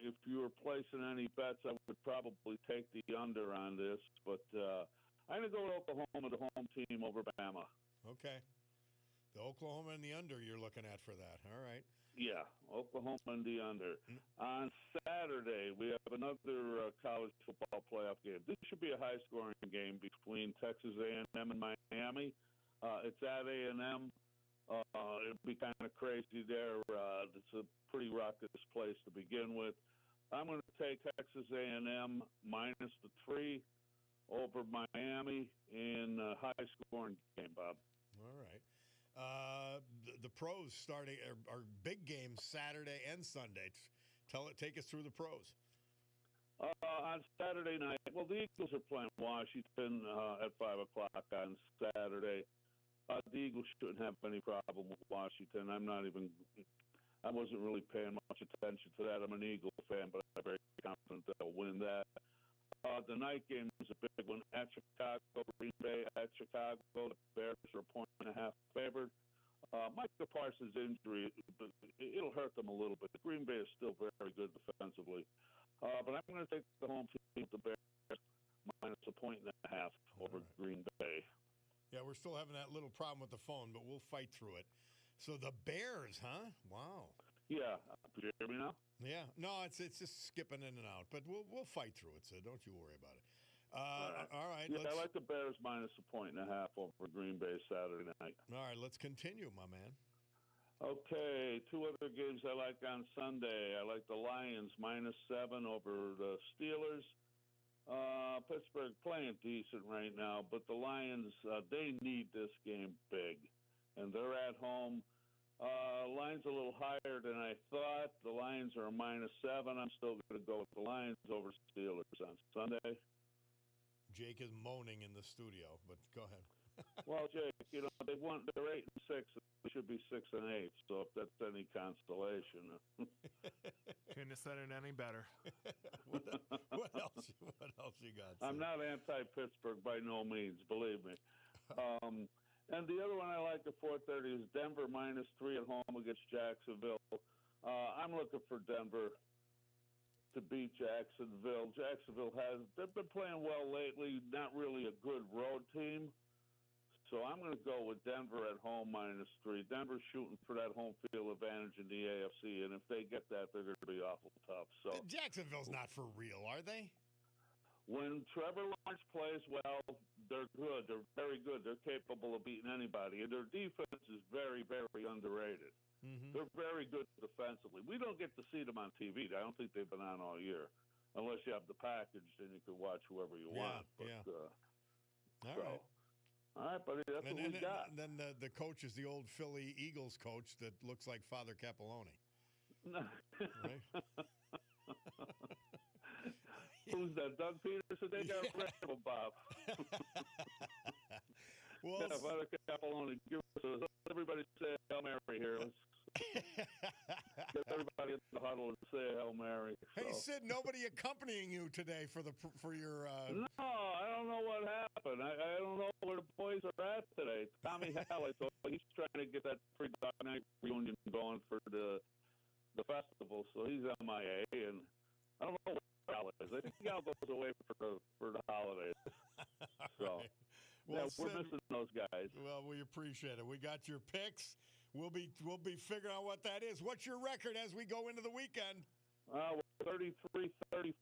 If you were placing any bets, I would probably take the under on this. But I'm going to go with Oklahoma, the home team, over Bama. Okay. The Oklahoma and the under you're looking at for that. All right. Yeah, Oklahoma and the under. On Saturday, we have another college football playoff game. This should be a high-scoring game between Texas A&M and Miami. It's at A&M. It'll be kind of crazy there. It's a pretty raucous place to begin with. I'm going to take Texas A&M minus the 3 over Miami in a high-scoring game, Bob. All right. The pros starting are big games Saturday and Sunday. Take us through the pros. On Saturday night, well, the Eagles are playing Washington at 5 o'clock on Saturday. The Eagles shouldn't have any problem with Washington. I wasn't really paying much attention to that. I'm an Eagle fan, but I'm very confident they'll win that. The night game is a big one at Chicago, Green Bay at Chicago. The Bears are 1.5 favored. Micah Parsons' injury, it'll hurt them a little bit. Green Bay is still very good defensively. But I'm going to take the home team, the Bears, minus 1.5 over Green Bay. Yeah, we're still having that little problem with the phone, but we'll fight through it. So the Bears, huh? Wow. Yeah. Do you hear me now? Yeah. No, it's just skipping in and out, but we'll fight through it, so don't you worry about it. All right. Yeah, I like the Bears minus 1.5 over Green Bay Saturday night. All right, let's continue, my man. Okay, 2 other games I like on Sunday. I like the Lions minus 7 over the Steelers. Pittsburgh playing decent right now, but the Lions, they need this game big, and they're at home. Lions a little higher than I thought. The Lions are a minus 7. I'm still going to go with the Lions over Steelers on Sunday. Jake is moaning in the studio, but go ahead. Well, Jake, they're 8-6. They should be 6-8. So if that's any consolation, Couldn't have said it any better. What else you got? I'm not anti-Pittsburgh by no means, believe me. And the other one I like at 4:30 is Denver minus 3 at home against Jacksonville. I'm looking for Denver to beat Jacksonville. They've been playing well lately, not really a good road team. So I'm going to go with Denver at home minus 3. Denver's shooting for that home field advantage in the AFC, and if they get that, they're going to be awful tough. So Jacksonville's not for real, are they? When Trevor Lawrence plays well, they're good. They're very good. They're capable of beating anybody, and their defense is very, very underrated. Mm-hmm. They're very good defensively. We don't get to see them on TV. I don't think they've been on all year. Unless you have the package, then you can watch whoever you want. But, all right. All right, buddy, that's what we got. And then the coach is the old Philly Eagles coach that looks like Father Capellone. Right? Who's that, Doug Peterson? They got rid of him, Bob. Well, yeah, Father Capellone, everybody say Hail Mary here. Get everybody in the huddle and say Hail Mary. Hey, Sid, nobody accompanying you today for your. No, I don't know what happened. I don't know where the boys are at today. Tommy Halley, so he's trying to get that pre-Dark Night reunion going for the festival, so he's MIA, and I don't know where Al is. I think Al goes away for the holidays. So, right. Well, yeah, we're missing those guys. Well, we appreciate it. We got your picks. We'll be figuring out what that is. What's your record as we go into the weekend? We're 33-35.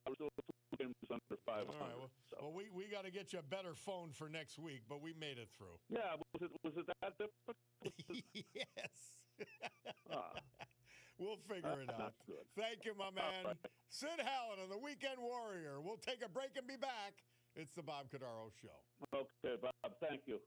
We're still 2 games under 500. All right. Well, we got to get you a better phone for next week, but we made it through. Yeah. Was it that difficult? Yes. We'll figure it out. Good. Thank you, my man. Right. Sid Hallen on the Weekend Warrior. We'll take a break and be back. It's the Bob Cordaro Show. Okay, Bob. Thank you.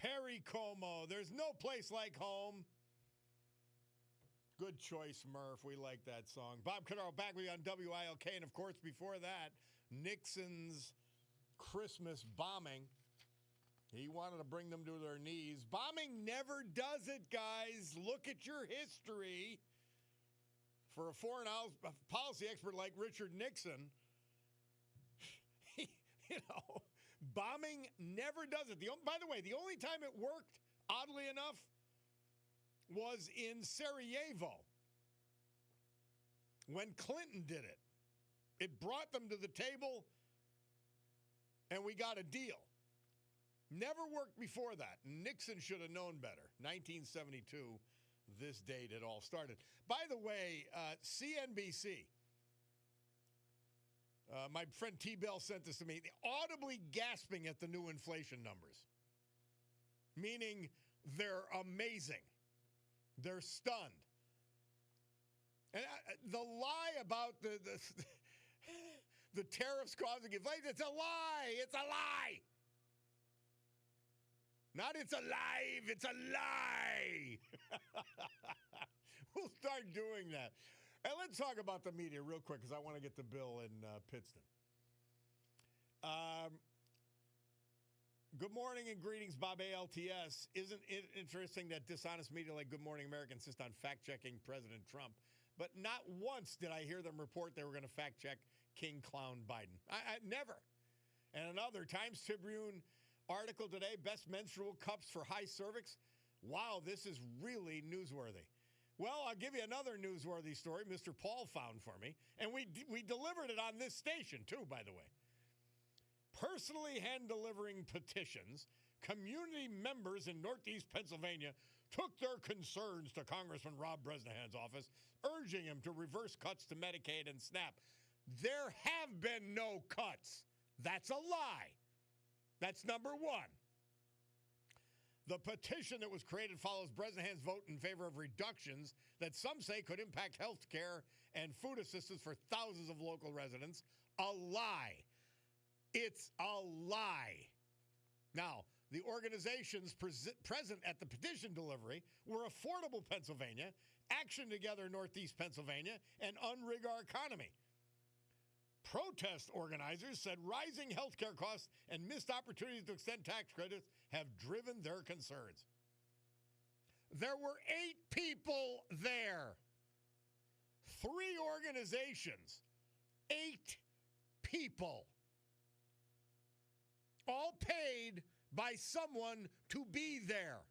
Perry Como, there's no place like home. Good choice, Murph. We like that song. Bob Cordaro back with you on WILK. And, of course, before that, Nixon's Christmas bombing. He wanted to bring them to their knees. Bombing never does it, guys. Look at your history. For a foreign policy expert like Richard Nixon, bombing never does it. By the way, the only time it worked, oddly enough, was in Sarajevo when Clinton did it. It brought them to the table, and we got a deal. Never worked before that. Nixon should have known better. 1972, this date it all started. By the way, CNBC, my friend T. Bell sent this to me, audibly gasping at the new inflation numbers, meaning they're amazing. They're stunned. And the lie about the tariffs causing inflation, it's a lie. It's a lie. Not it's alive, it's a lie. We'll start doing that. And let's talk about the media real quick because I want to get to Bill in Pittston. Good morning and greetings, Bob ALTS. Isn't it interesting that dishonest media like Good Morning America insist on fact-checking President Trump? But not once did I hear them report they were going to fact-check King Clown Biden. I never. And another Times Tribune article today, best menstrual cups for high cervix. Wow, this is really newsworthy. Well, I'll give you another newsworthy story Mr. Paul found for me. And we delivered it on this station, too, by the way. Personally hand-delivering petitions, community members in Northeast Pennsylvania took their concerns to Congressman Rob Bresnahan's office, urging him to reverse cuts to Medicaid and SNAP. There have been no cuts. That's a lie. That's number one. The petition that was created follows Bresnahan's vote in favor of reductions that some say could impact health care and food assistance for thousands of local residents. A lie. It's a lie. Now, the organizations present at the petition delivery were Affordable Pennsylvania, Action Together Northeast Pennsylvania, and Unrig Our Economy. Protest organizers said rising health care costs and missed opportunities to extend tax credits have driven their concerns. There were 8 people there. 3 organizations. 8 people. All paid by someone to be there.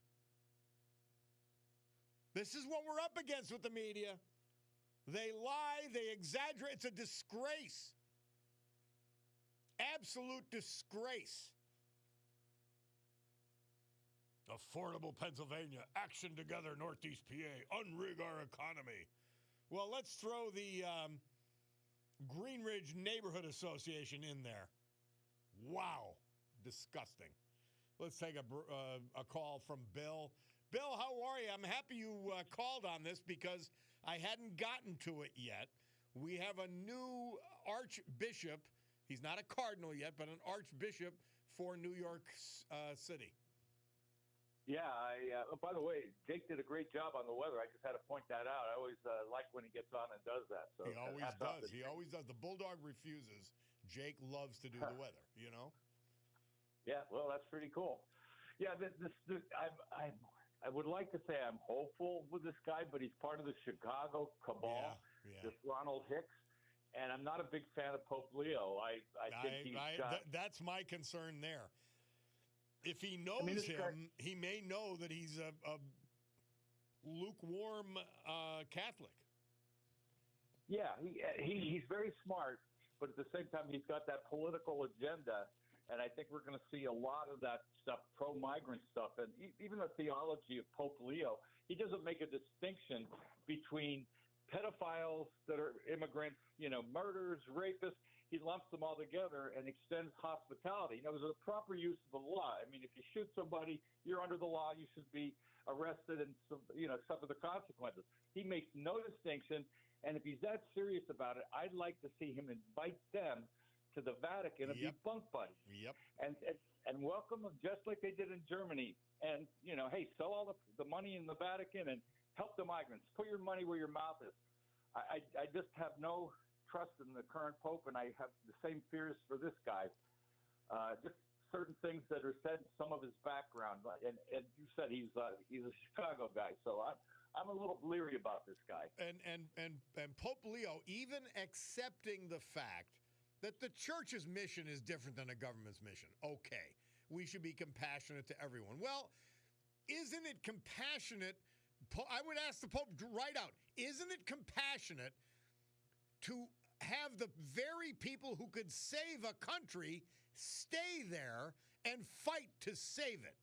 This is what we're up against with the media. They lie, they exaggerate. It's a disgrace. Absolute disgrace. Affordable Pennsylvania, Action Together Northeast PA, Unrig Our Economy. Well, let's throw the Green Ridge Neighborhood Association in there. Wow. Disgusting. Let's take a call from Bill. Bill, how are you? I'm happy you called on this because I hadn't gotten to it yet. We have a new archbishop. He's not a cardinal yet, but an archbishop for New York City. Yeah, by the way, Jake did a great job on the weather. I just had to point that out. I always like when he gets on and does that. So he always does. He always does. The Bulldog refuses. Jake loves to do the weather, you know? Yeah, well, that's pretty cool. Yeah, I would like to say I'm hopeful with this guy, but he's part of the Chicago cabal, this Ronald Hicks, and I'm not a big fan of Pope Leo. I think that's my concern there. If he knows him, he may know that he's a lukewarm Catholic. Yeah, he's very smart, but at the same time, he's got that political agenda. And I think we're going to see a lot of that stuff, pro-migrant stuff. And even the theology of Pope Leo, he doesn't make a distinction between pedophiles that are immigrants, murderers, rapists. He lumps them all together and extends hospitality. There's a proper use of the law. I mean, if you shoot somebody, you're under the law. You should be arrested and, suffer the consequences. He makes no distinction. And if he's that serious about it, I'd like to see him invite them to the Vatican and be bunk buddies. Yep. And and welcome them just like they did in Germany. And, hey, sell all the money in the Vatican and help the migrants. Put your money where your mouth is. I just have no trust in the current Pope, and I have the same fears for this guy. Just certain things that are said, some of his background. And you said he's a Chicago guy, so I'm a little leery about this guy. And Pope Leo even accepting the fact that the church's mission is different than a government's mission. Okay, we should be compassionate to everyone. Well, isn't it compassionate? I would ask the Pope right out, isn't it compassionate to have the very people who could save a country stay there and fight to save it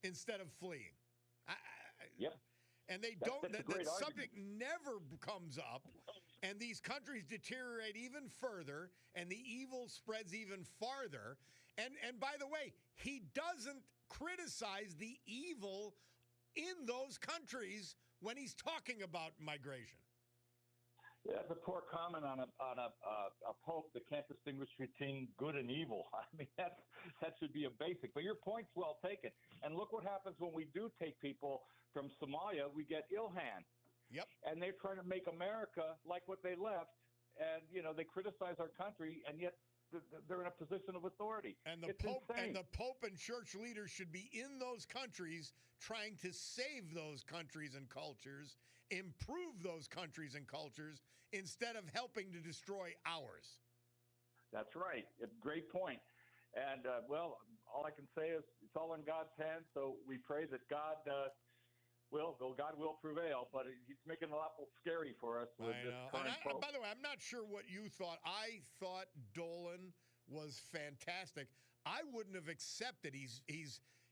instead of fleeing? Yep. And they don't, that subject never comes up, and these countries deteriorate even further, and the evil spreads even farther. And by the way, he doesn't criticize the evil in those countries when he's talking about migration. Yeah, that's a poor comment on a pope that can't distinguish between good and evil. I mean, that should be a basic. But your point's well taken. And look what happens when we do take people from Somalia. We get Ilhan. Yep. And they're trying to make America like what they left. And, they criticize our country, and yet they're in a position of authority. And the Pope and church leaders should be in those countries trying to save those countries and cultures, improve those countries and cultures, instead of helping to destroy ours. That's right. Great point. And, all I can say is it's all in God's hands, so we pray that God will prevail, but he's making it a lot more scary for us with this current Pope. By the way, I'm not sure what you thought. I thought Dolan was fantastic. I wouldn't have accepted. He's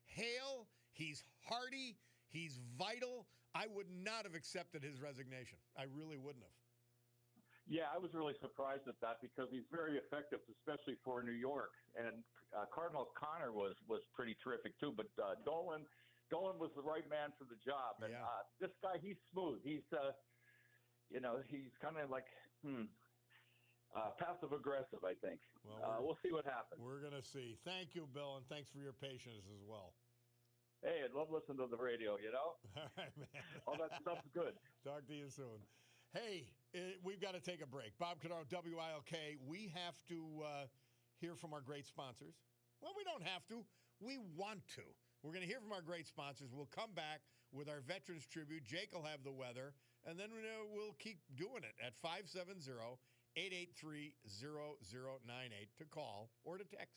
hale, he's hearty, he's vital. I would not have accepted his resignation. I really wouldn't have. Yeah, I was really surprised at that because he's very effective, especially for New York. And Cardinal Connor was pretty terrific too. But Dolan was the right man for the job. And this guy, he's smooth. He's he's kind of like passive aggressive, I think. Well, we'll see what happens. We're gonna see. Thank you, Bill, and thanks for your patience as well. Hey, I'd love listening to the radio, All right, man. All that stuff's good. Talk to you soon. Hey, we've got to take a break. Bob Cordaro, WILK. We have to hear from our great sponsors. Well, we don't have to. We want to. We're going to hear from our great sponsors. We'll come back with our Veterans Tribute. Jake will have the weather, and then we'll keep doing it at 570-883-0098 to call or to text.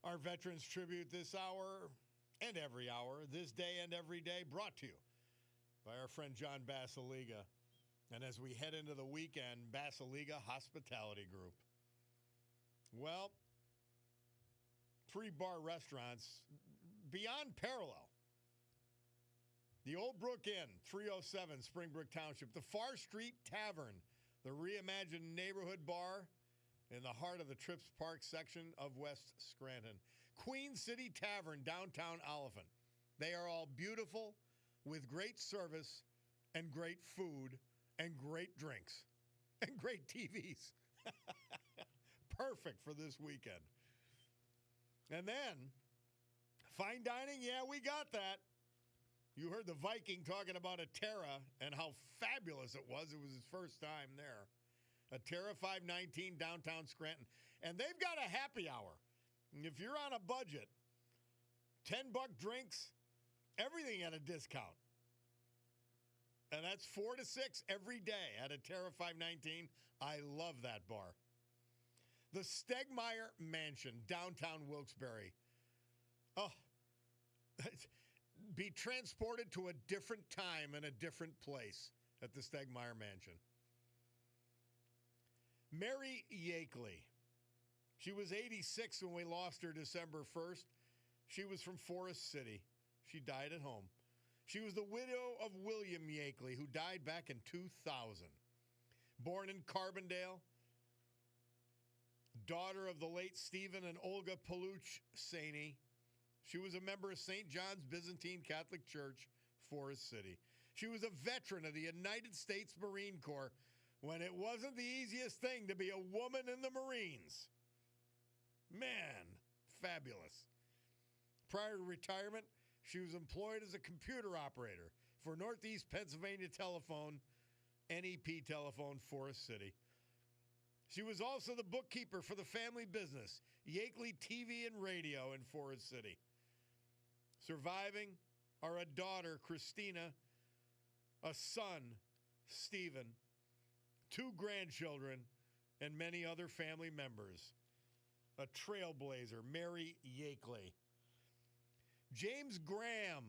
Our Veterans Tribute this hour and every hour, this day and every day, brought to you by our friend John Basiliga. And as we head into the weekend, Basiliga Hospitality Group. Well, 3 bar restaurants beyond parallel. The Old Brook Inn, 307 Springbrook Township. The Far Street Tavern, the reimagined neighborhood bar in the heart of the Trips Park section of West Scranton. Queen City Tavern, downtown Oliphant. They are all beautiful with great service and great food and great drinks and great TVs. Perfect for this weekend. And then, fine dining, yeah, we got that. You heard the Viking talking about a Terra and how fabulous it was. It was his first time there. A Terra 519 downtown Scranton. And they've got a happy hour. If you're on a budget, $10 drinks, everything at a discount. And that's 4 to 6 every day at a Terra 519. I love that bar. The Stegmeyer Mansion, downtown Wilkes-Barre. Oh, be transported to a different time and a different place at the Stegmeyer Mansion. Mary Yakeley. She was 86 when we lost her December 1st. She was from Forest City. She died at home. She was the widow of William Yakeley, who died back in 2000. Born in Carbondale, daughter of the late Stephen and Olga Paluch Saney. She was a member of St. John's Byzantine Catholic Church, Forest City. She was a veteran of the United States Marine Corps when it wasn't the easiest thing to be a woman in the Marines. Man, fabulous. Prior to retirement, she was employed as a computer operator for Northeast Pennsylvania Telephone, NEP Telephone, Forest City. She was also the bookkeeper for the family business, Yakeley TV and Radio in Forest City. Surviving are a daughter, Christina, a son, Stephen, 2 grandchildren, and many other family members. A trailblazer, Mary Yakeley. James Graham.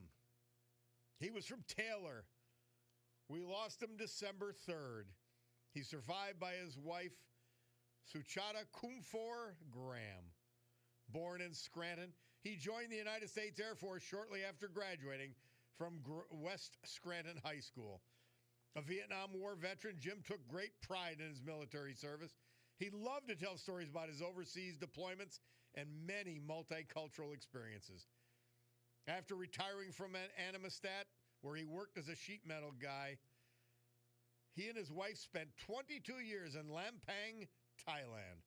He was from Taylor. We lost him December 3rd. He's survived by his wife, Suchata Kumfor Graham. Born in Scranton, he joined the United States Air Force shortly after graduating from West Scranton High School. A Vietnam War veteran, Jim took great pride in his military service. He loved to tell stories about his overseas deployments and many multicultural experiences. After retiring from Animastat, where he worked as a sheet metal guy, he and his wife spent 22 years in Lampang, Thailand.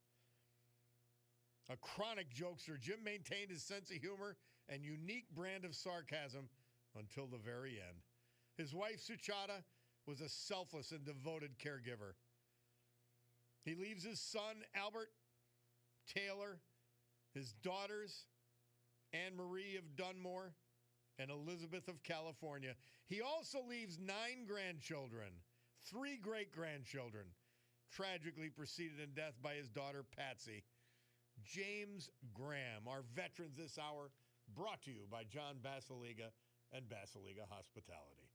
A chronic jokester, Jim maintained his sense of humor and unique brand of sarcasm until the very end. His wife, Suchata, was a selfless and devoted caregiver. He leaves his son, Albert Taylor, his daughters, Anne Marie of Dunmore, and Elizabeth of California. He also leaves 9 grandchildren, 3 great-grandchildren, tragically preceded in death by his daughter, Patsy. James Graham, our veterans this hour, brought to you by John Basiliga and Basiliga Hospitality.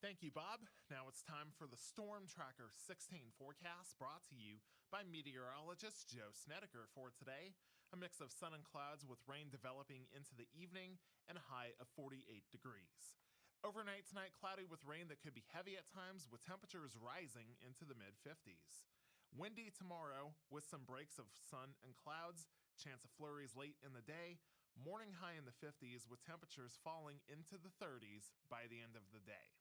Thank you, Bob. Now it's time for the Storm Tracker 16 forecast brought to you by meteorologist Joe Snedeker for today. A mix of sun and clouds with rain developing into the evening and a high of 48 degrees. Overnight tonight, cloudy with rain that could be heavy at times with temperatures rising into the mid-50s. Windy tomorrow with some breaks of sun and clouds, chance of flurries late in the day, morning high in the 50s with temperatures falling into the 30s by the end of the day.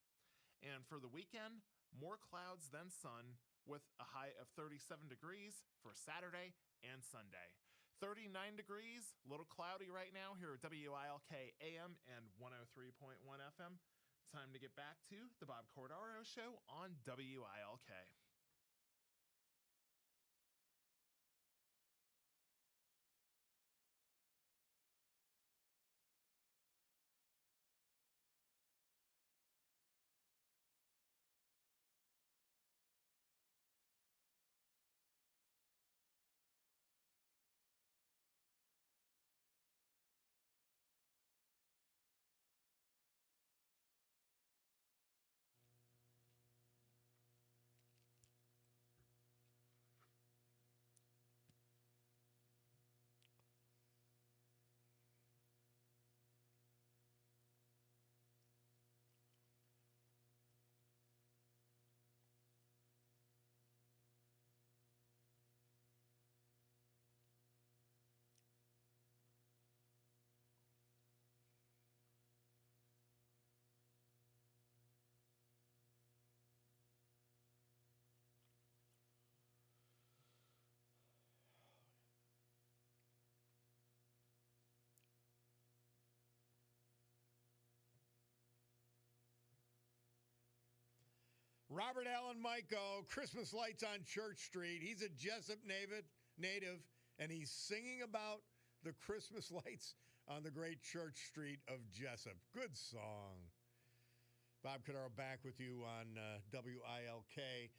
And for the weekend, more clouds than sun with a high of 37 degrees for Saturday and Sunday. 39 degrees, a little cloudy right now here at WILK AM and 103.1 FM. Time to get back to the Bob Cordaro Show on WILK. Robert Allen Michael, Christmas lights on Church Street. He's a Jessup native, and he's singing about the Christmas lights on the great Church Street of Jessup. Good song. Bob Cordaro back with you on WILK.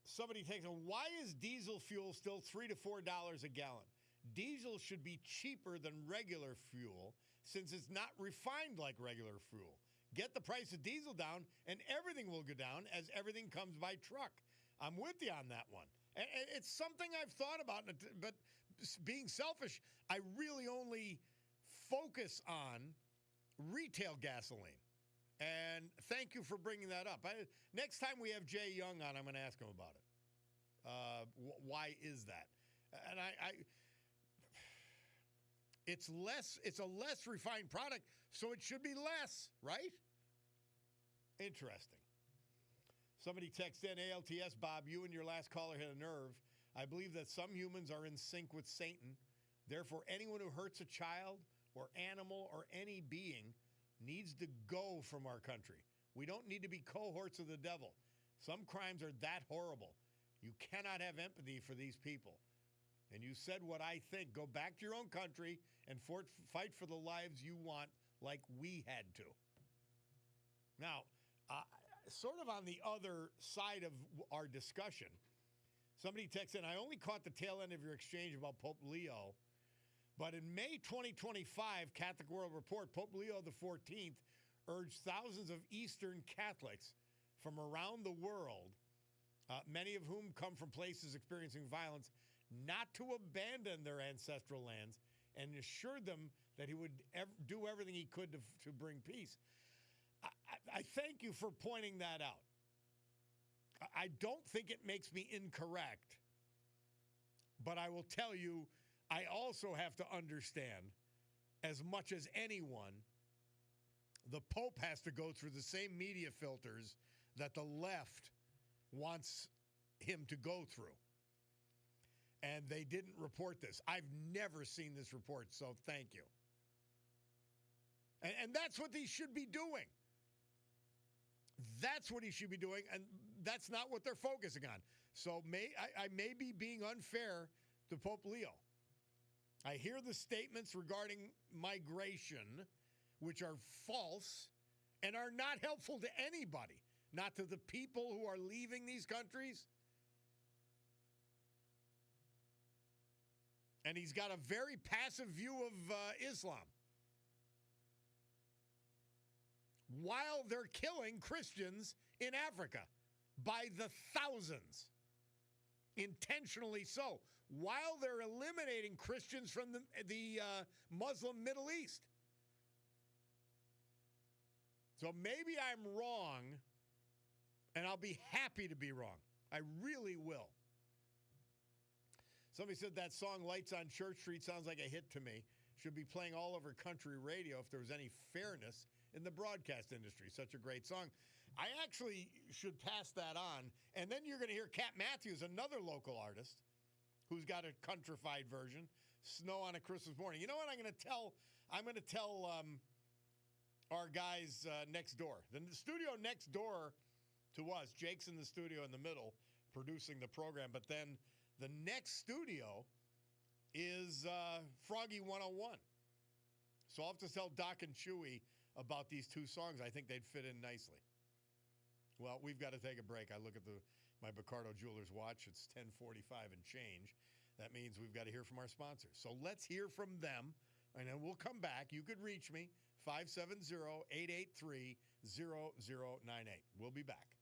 Somebody takes on, why is diesel fuel still $3 to $4 a gallon? Diesel should be cheaper than regular fuel since it's not refined like regular fuel. Get the price of diesel down and everything will go down as everything comes by truck. I'm with you on that one. And it's something I've thought about, but being selfish, I really only focus on retail gasoline. And thank you for bringing that up. Next time we have Jay Young on, I'm going to ask him about it. Why is that? And it's a less refined product, so it should be less, right? Interesting. Somebody text in, ALTS, Bob, you and your last caller hit a nerve. I believe that some humans are in sync with Satan. Therefore, anyone who hurts a child or animal or any being needs to go from our country. We don't need to be cohorts of the devil. Some crimes are that horrible. You cannot have empathy for these people. And you said what I think. Go back to your own country and fight for the lives you want like we had to. Now, sort of on the other side of our discussion, somebody texted in, I only caught the tail end of your exchange about Pope Leo, but in May 2025, Catholic World Report, Pope Leo XIV urged thousands of Eastern Catholics from around the world, many of whom come from places experiencing violence, not to abandon their ancestral lands, and assured them that he would do everything he could to bring peace. I thank you for pointing that out. I don't think it makes me incorrect, but I will tell you, I also have to understand, as much as anyone, the Pope has to go through the same media filters that the left wants him to go through. And they didn't report this. I've never seen this report, so thank you. And that's what they should be doing. That's what he should be doing, and that's not what they're focusing on. So I may be being unfair to Pope Leo. I hear the statements regarding migration, which are false and are not helpful to anybody, not to the people who are leaving these countries. And he's got a very passive view of Islam, while they're killing Christians in Africa by the thousands, intentionally so, while they're eliminating Christians from the Muslim Middle East. So maybe I'm wrong, and I'll be happy to be wrong. I really will. Somebody said that song, Lights on Church Street, sounds like a hit to me. Should be playing all over country radio if there was any fairness in the broadcast industry. Such a great song. I actually should pass that on. And then you're going to hear Cat Matthews, another local artist, who's got a countrified version, Snow on a Christmas Morning. You know what I'm going to tell? I'm going to tell our guys next door. The studio next door to us, Jake's in the studio in the middle producing the program, but then the next studio is Froggy 101. So I'll have to tell Doc and Chewy about these two songs. I think they'd fit in nicely. Well, we've got to take a break. I look at my Bacardo Jewelers watch. It's 10:45 and change. That means we've got to hear from our sponsors. So let's hear from them, and then we'll come back. You could reach me, 570-883-0098. We'll be back.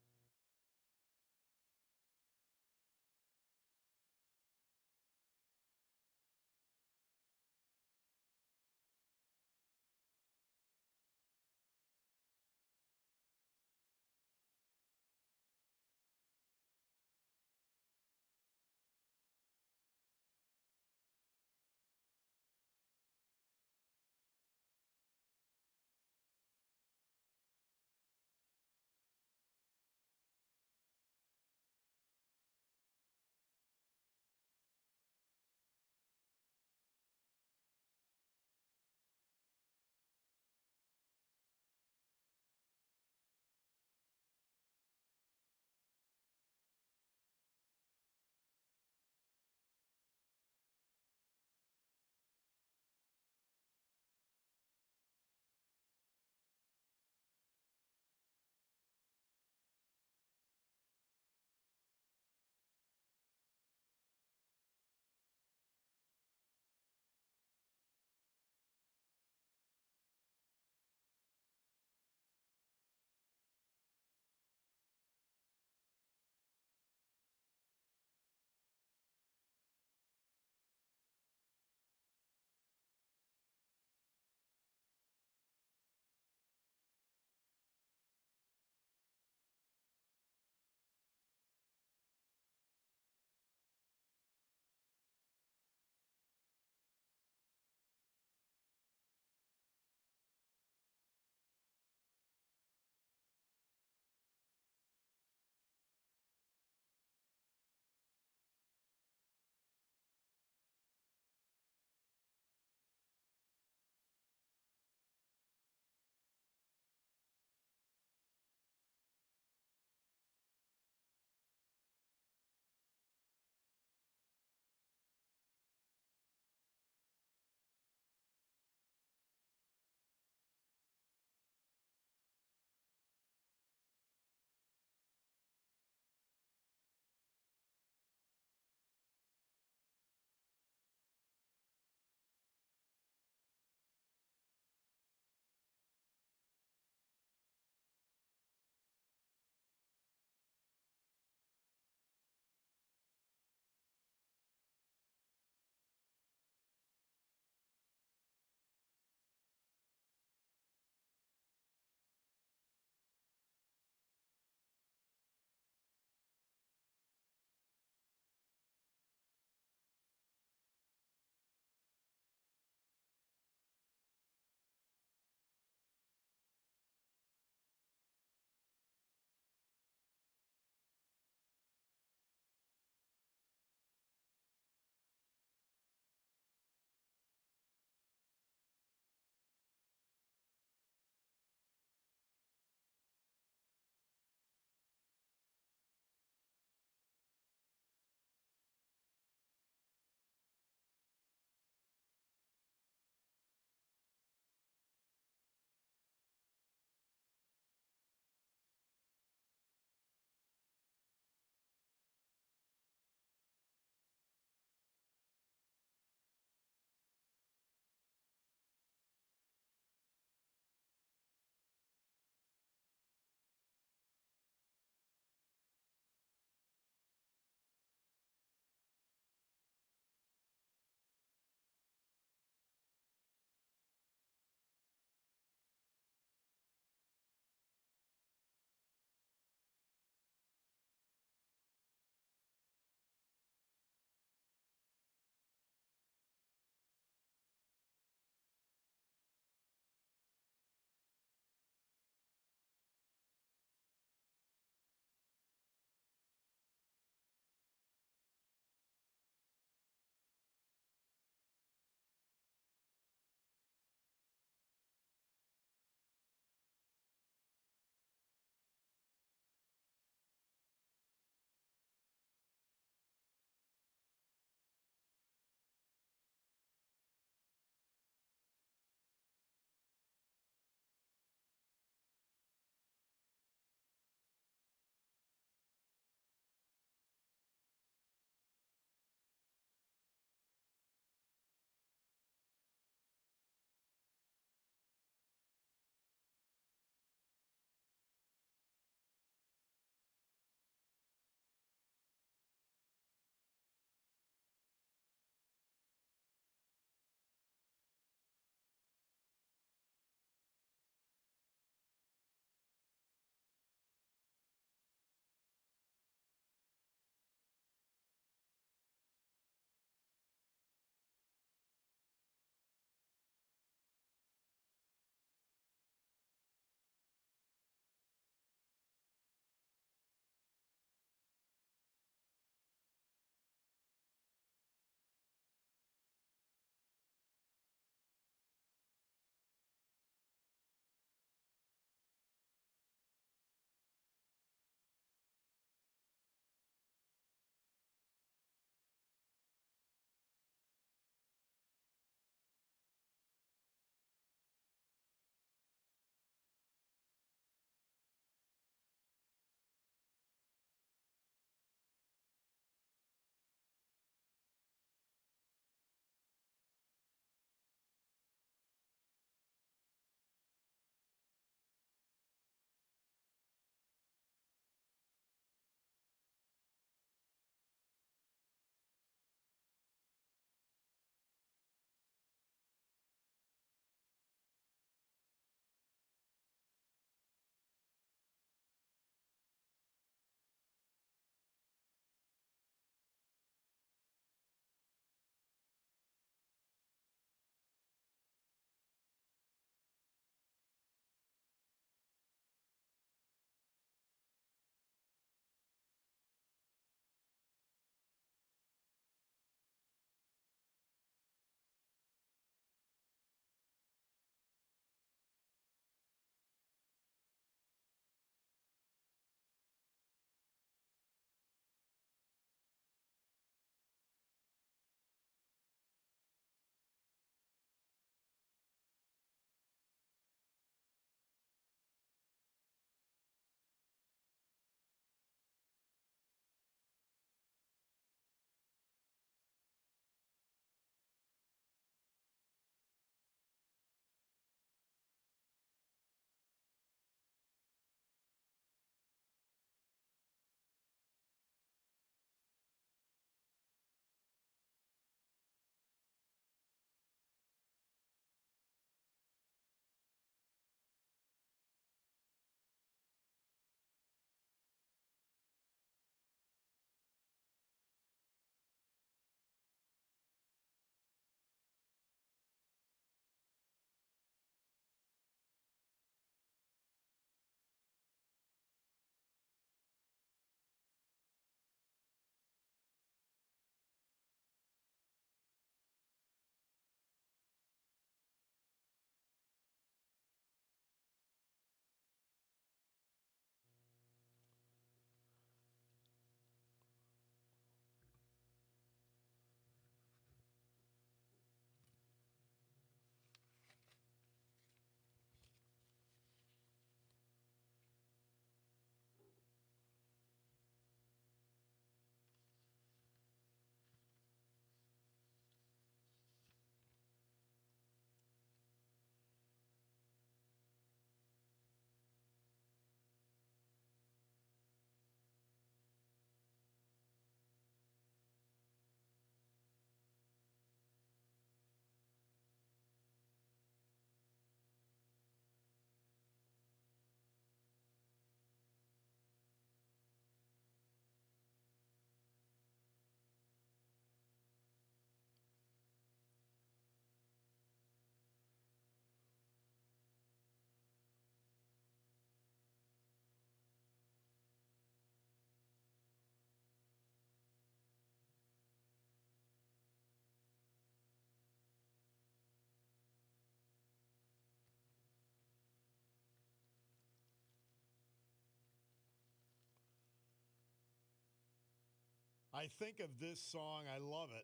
I think of this song. I love it.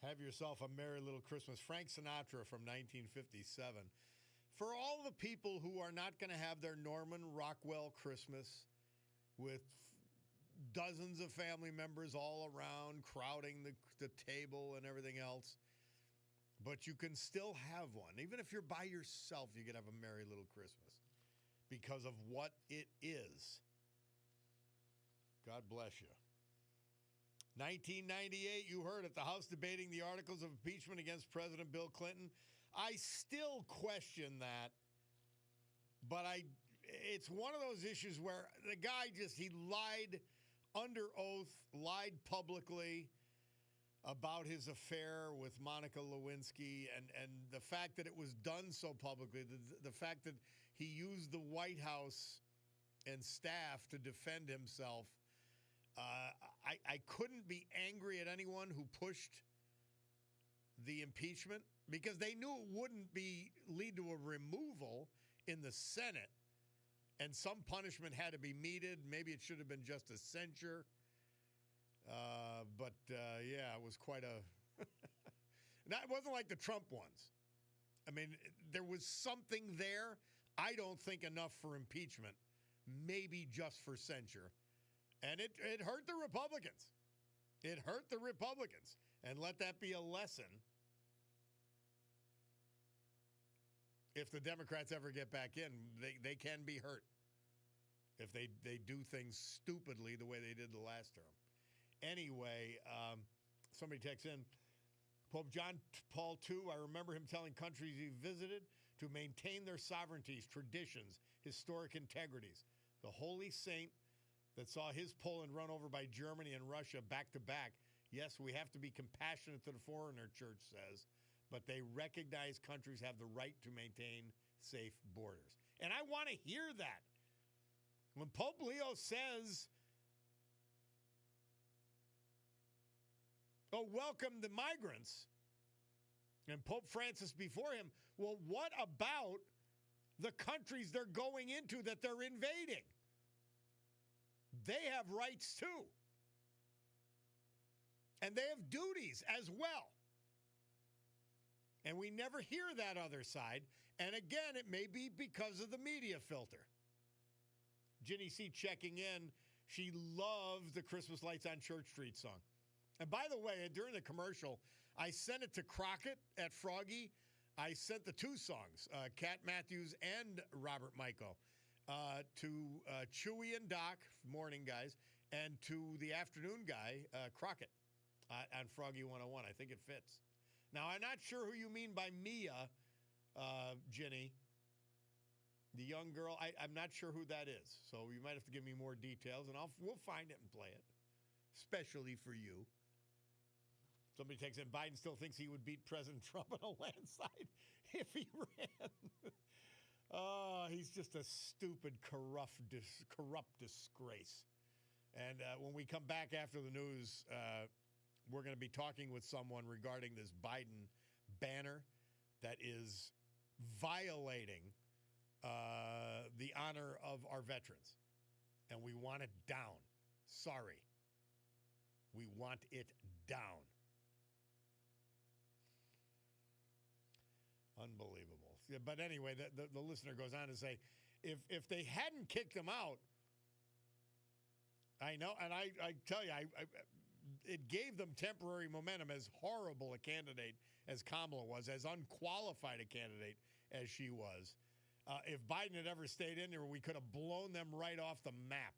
Have Yourself a Merry Little Christmas. Frank Sinatra from 1957. For all the people who are not going to have their Norman Rockwell Christmas with dozens of family members all around crowding the table and everything else, but you can still have one. Even if you're by yourself, you can have a merry little Christmas because of what it is. God bless you. 1998, you heard it, the House debating the articles of impeachment against President Bill Clinton. I still question that, but it's one of those issues where the guy he lied under oath, lied publicly about his affair with Monica Lewinsky, and the fact that it was done so publicly, the fact that he used the White House and staff to defend himself. I couldn't be angry at anyone who pushed the impeachment because they knew it wouldn't lead to a removal in the Senate, and some punishment had to be meted. Maybe it should have been just a censure. But yeah, it was quite a. It wasn't like the Trump ones. I mean, there was something there. I don't think enough for impeachment, maybe just for censure. And it hurt the Republicans. It hurt the Republicans. And let that be a lesson. If the Democrats ever get back in, they can be hurt. If they do things stupidly the way they did the last term. Anyway, somebody texts in, Pope John Paul II, I remember him telling countries he visited to maintain their sovereignties, traditions, historic integrities. The holy saint that saw his Poland run over by Germany and Russia back to back. Yes, we have to be compassionate to the foreigner, church says, but they recognize countries have the right to maintain safe borders. And I want to hear that. When Pope Leo says, oh, welcome the migrants, and Pope Francis before him, well, what about the countries they're going into that they're invading? They have rights too. And they have duties as well. And we never hear that other side. And again, it may be because of the media filter. Ginny C. checking in. She loves the Christmas Lights on Church Street song. And by the way, during the commercial, I sent it to Crockett at Froggy. I sent the two songs, Cat Matthews and Robert Michael, to Chewy and Doc, morning guys, and to the afternoon guy, Crockett, on Froggy 101. I think it fits. Now, I'm not sure who you mean by Mia, Ginny, the young girl. I'm not sure who that is, so you might have to give me more details, and we'll find it and play it, especially for you. Somebody takes in, Biden still thinks he would beat President Trump in a landslide if he ran. Oh, he's just a stupid, corrupt disgrace. And when we come back after the news, we're going to be talking with someone regarding this Biden banner that is violating the honor of our veterans. And we want it down. Sorry. We want it down. Unbelievable. Yeah, but anyway, the listener goes on to say, if they hadn't kicked him out, I know, and I tell you, it gave them temporary momentum. As horrible a candidate as Kamala was, as unqualified a candidate as she was, if Biden had ever stayed in there, we could have blown them right off the map.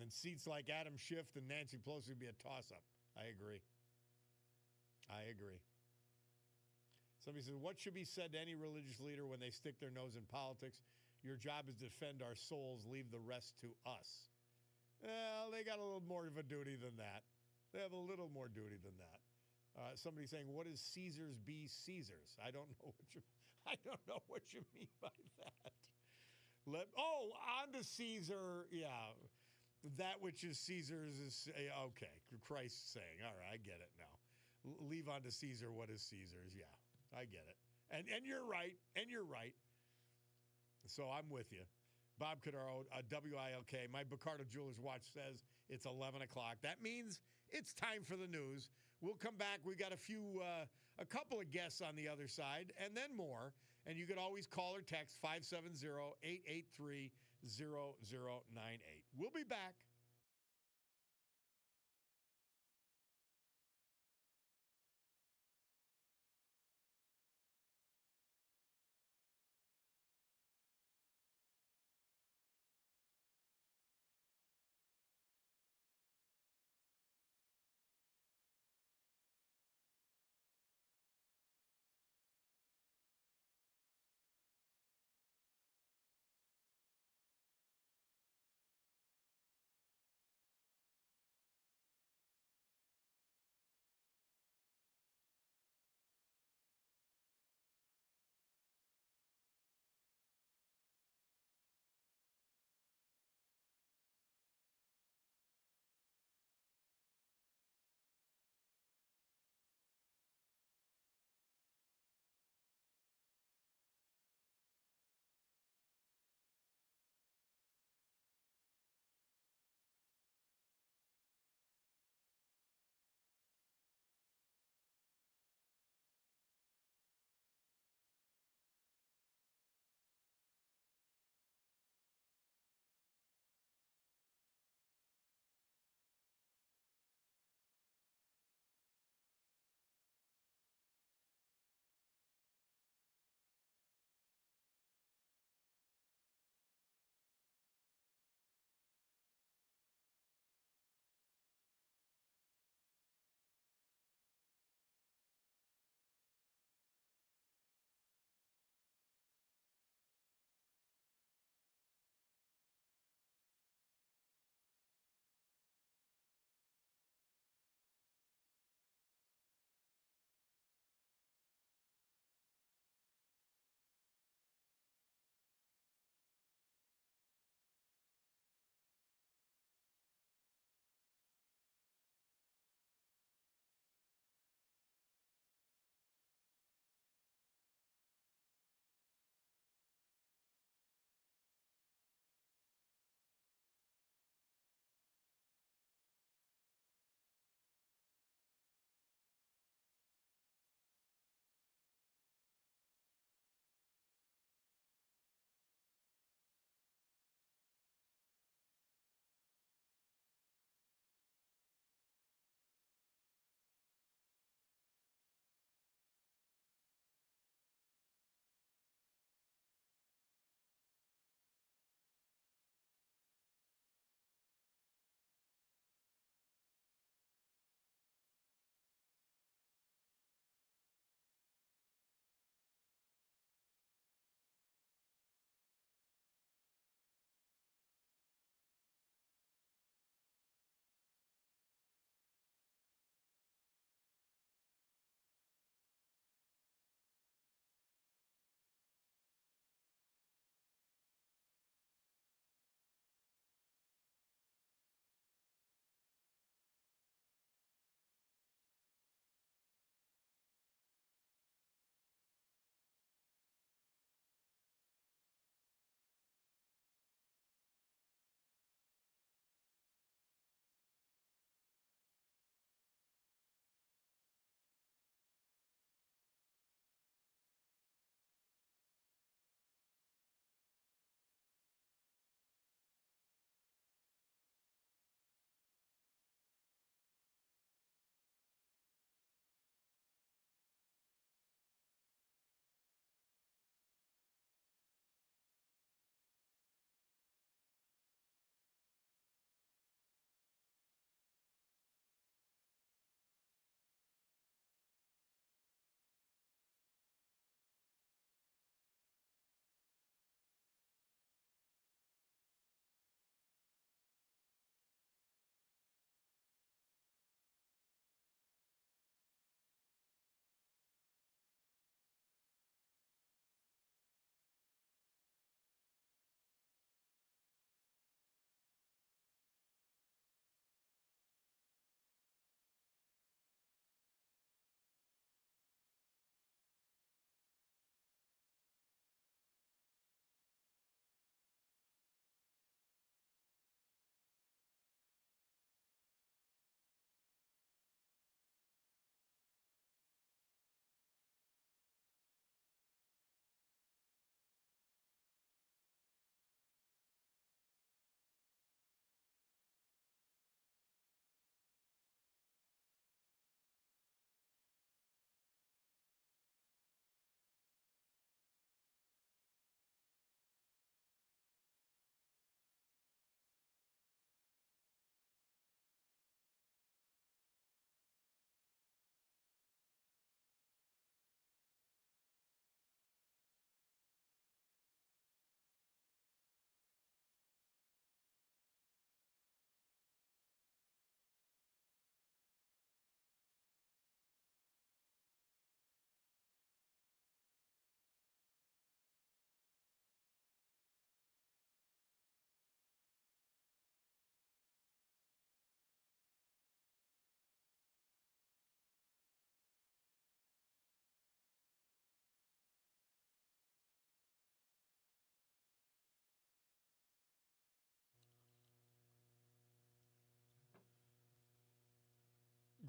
And seats like Adam Schiff and Nancy Pelosi would be a toss-up. I agree. Somebody says, what should be said to any religious leader when they stick their nose in politics? Your job is to defend our souls. Leave the rest to us. Well, they got a little more of a duty than that. They have a little more duty than that. Somebody saying, what is Caesar's be Caesar's? I don't know what you mean by that. On to Caesar. Yeah. That which is Caesar's is, okay. Christ's saying, all right, I get it now. Leave on to Caesar what is Caesar's. Yeah. I get it. And you're right. So I'm with you. Bob Cordaro, WILK. My Bacardo Jewelers watch says It's 11 o'clock. That means it's time for the news. We'll come back. We got a couple of guests on the other side, and then more. And you can always call or text 570-883-0098. We'll be back.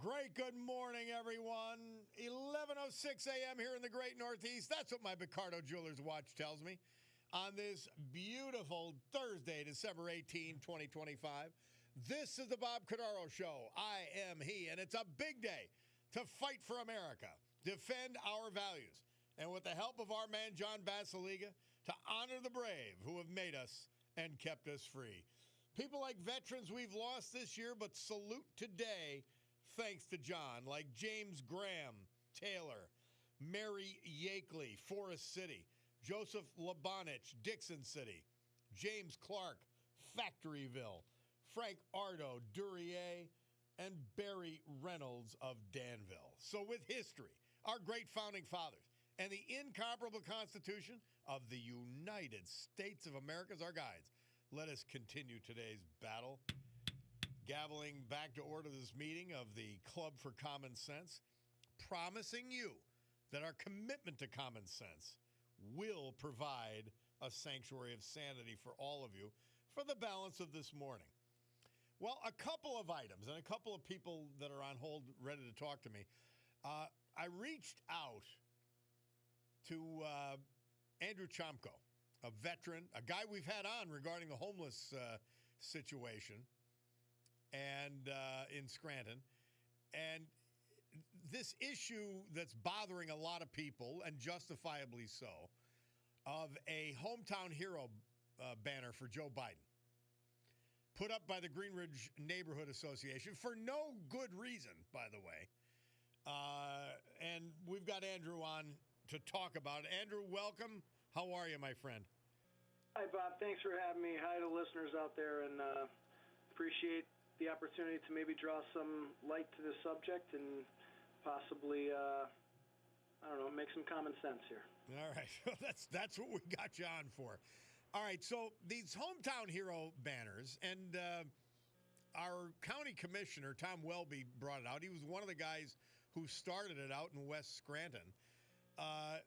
great good morning, everyone. 11:06 a.m. here in the great Northeast. That's what my Picardo Jewelers watch tells me. On this beautiful Thursday, December 18, 2025. This is the Bob Cordaro Show. I am he, and it's a big day to fight for America, defend our values, and with the help of our man, John Basiliga, to honor the brave who have made us and kept us free. People like veterans we've lost this year, but salute today thanks to John, like James Graham, Taylor, Mary Yakeley, Forest City, Joseph Labanich, Dixon City, James Clark, Factoryville, Frank Ardo, Duryea, and Barry Reynolds of Danville. So with history, our great founding fathers, and the incomparable Constitution of the United States of America as our guides, let us continue today's battle. Gaveling back to order this meeting of the Club for Common Sense, promising you that our commitment to common sense will provide a sanctuary of sanity for all of you for the balance of this morning. Well, a couple of items and a couple of people that are on hold ready to talk to me. I reached out to Andrew Chomko, a veteran, a guy we've had on regarding the homeless situation and in Scranton. And this issue that's bothering a lot of people, and justifiably so, of a hometown hero banner for Joe Biden, put up by the Green Ridge Neighborhood Association for no good reason, by the way. And we've got Andrew on to talk about it. Andrew, welcome. How are you, my friend? Hi, Bob. Thanks for having me. Hi to listeners out there, and appreciate the opportunity to maybe draw some light to this subject and possibly, make some common sense here. All right. That's what we got you on for. All right. So these hometown hero banners, and our county commissioner, Tom Welby, brought it out. He was one of the guys who started it out in West Scranton. I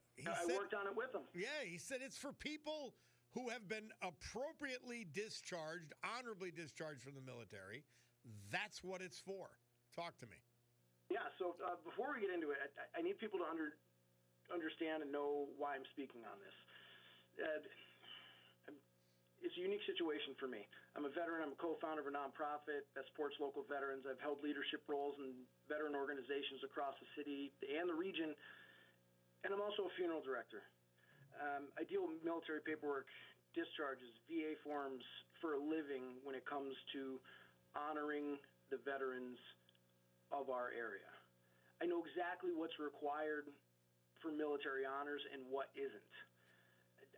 worked on it with him. Yeah, he said it's for people who have been appropriately discharged, honorably discharged from the military. That's what it's for. Talk to me. Yeah, so before we get into it, I need people to understand and know why I'm speaking on this. It's a unique situation for me. I'm a veteran. I'm a co-founder of a nonprofit that supports local veterans. I've held leadership roles in veteran organizations across the city and the region. And I'm also a funeral director. I deal with military paperwork, discharges, VA forms for a living when it comes to honoring the veterans of our area. I know exactly what's required for military honors and what isn't.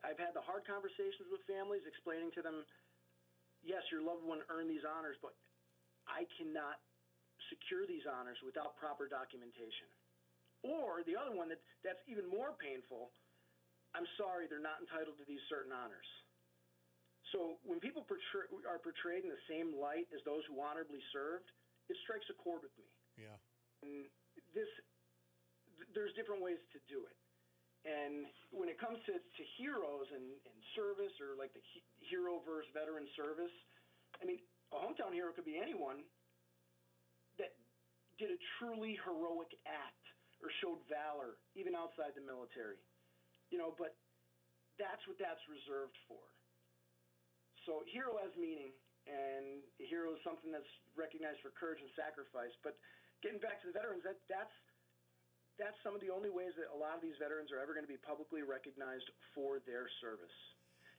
I've had the hard conversations with families explaining to them, yes, your loved one earned these honors, but I cannot secure these honors without proper documentation. Or the other one that's even more painful, I'm sorry, they're not entitled to these certain honors. So when people are portrayed in the same light as those who honorably served, it strikes a chord with me. Yeah. And there's different ways to do it. And when it comes to heroes and service, or like the hero versus veteran service, I mean, a hometown hero could be anyone that did a truly heroic act or showed valor, even outside the military. But that's what that's reserved for. So hero has meaning, and a hero is something that's recognized for courage and sacrifice. But getting back to the veterans, that's some of the only ways that a lot of these veterans are ever going to be publicly recognized for their service.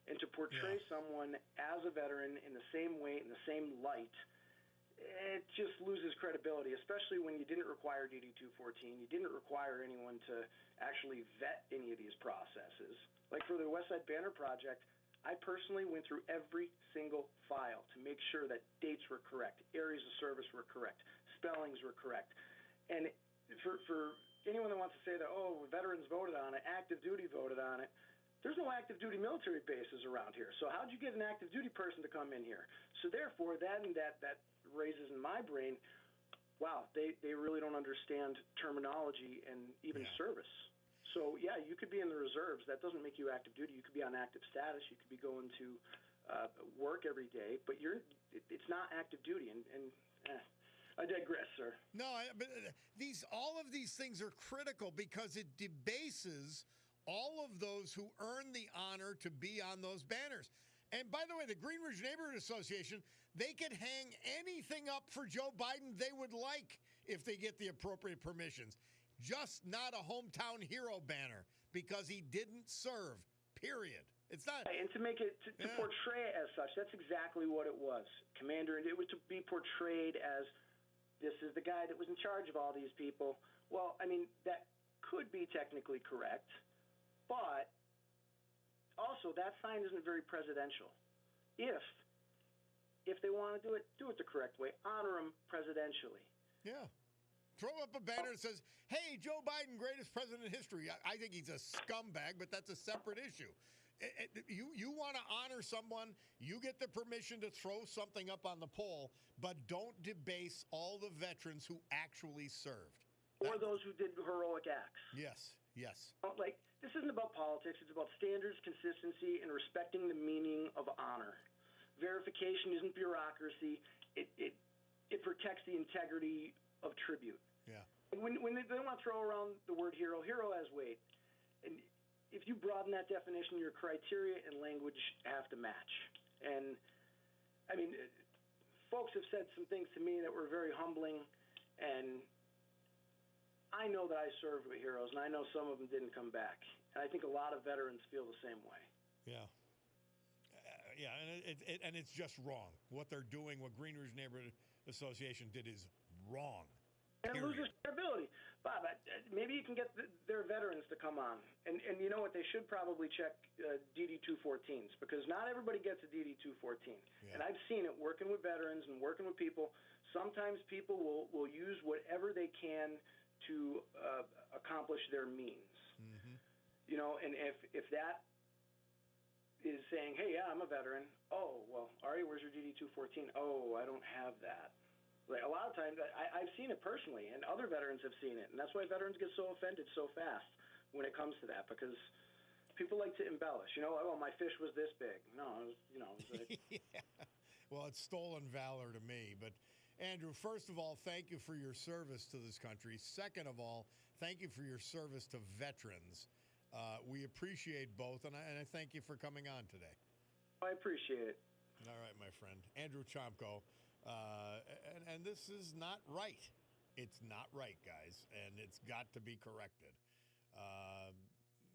And to portray someone as a veteran in the same way, in the same light, it just loses credibility, especially when you didn't require DD 214. You didn't require anyone to actually vet any of these processes. Like for the West Side Banner Project, I personally went through every single file to make sure that dates were correct, areas of service were correct, spellings were correct. And for anyone that wants to say that, veterans voted on it, active duty voted on it, there's no active duty military bases around here. So how'd you get an active duty person to come in here? So therefore, that raises in my brain, wow, they really don't understand terminology and even service. So yeah, you could be in the reserves. That doesn't make you active duty. You could be on active status. You could be going to work every day, but it's not active duty. I digress, sir. No, but all of these things are critical because it debases all of those who earn the honor to be on those banners. And by the way, the Green Ridge Neighborhood Association, they could hang anything up for Joe Biden they would like if they get the appropriate permissions. Just not a hometown hero banner because he didn't serve, period. It's not. And to make it, to portray it as such, that's exactly what it was, Commander. And it was to be portrayed as this is the guy that was in charge of all these people. Well, I mean, that could be technically correct, but also that sign isn't very presidential. If they want to do it the correct way. Honor him presidentially. Yeah. Throw up a banner that says, hey, Joe Biden, greatest president in history. I think he's a scumbag, but that's a separate issue. You want to honor someone, you get the permission to throw something up on the pole, but don't debase all the veterans who actually served. Or those who did heroic acts. Yes, yes. Like, this isn't about politics. It's about standards, consistency, and respecting the meaning of honor. Verification isn't bureaucracy. It protects the integrity of tribute. Yeah. And when they want to throw around the word hero has weight. And if you broaden that definition, your criteria and language have to match. And, I mean, folks have said some things to me that were very humbling, and I know that I served with heroes, and I know some of them didn't come back. And I think a lot of veterans feel the same way. Yeah. Yeah, and it's just wrong. What they're doing, what Green Ridge Neighborhood Association did is wrong. And loses credibility. Bob, maybe you can get their veterans to come on. And you know what? They should probably check DD-214s because not everybody gets a DD-214. Yeah. And I've seen it working with veterans and working with people. Sometimes people will use whatever they can to accomplish their means. Mm-hmm. You know, and if that is saying, hey, yeah, I'm a veteran. Oh, well, Ari, where's your DD-214? Oh, I don't have that. Like, a lot of times, I've seen it personally, and other veterans have seen it, and that's why veterans get so offended so fast when it comes to that, because people like to embellish. You know, oh, my fish was this big. No, it was like... Yeah. Well, it's stolen valor to me, but Andrew, first of all, thank you for your service to this country. Second of all, thank you for your service to veterans. We appreciate both, and I thank you for coming on today. I appreciate it. All right, my friend. Andrew Chomko. And this is not right. It's not right, guys, and it's got to be corrected.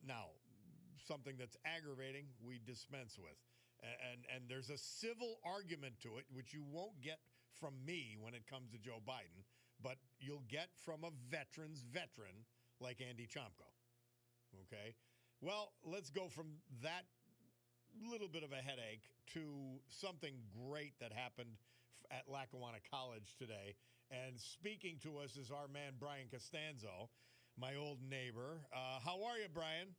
Now, something that's aggravating, we dispense with. And there's a civil argument to it, which you won't get from me when it comes to Joe Biden, but you'll get from a veteran's veteran like Andy Chomko. Okay? Well, let's go from that little bit of a headache to something great that happened at Lackawanna College today. And speaking to us is our man, Brian Costanzo, my old neighbor. How are you, Brian?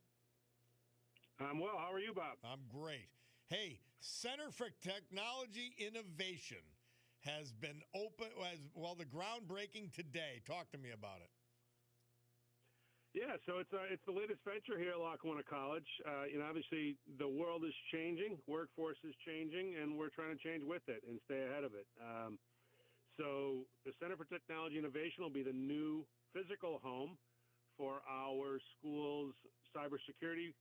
I'm well. How are you, Bob? I'm great. Hey, Center for Technology Innovation has been open, the groundbreaking today. Talk to me about it. Yeah, so it's the latest venture here at Lackawanna College. Obviously the world is changing, workforce is changing, and we're trying to change with it and stay ahead of it. So the Center for Technology Innovation will be the new physical home for our school's cybersecurity,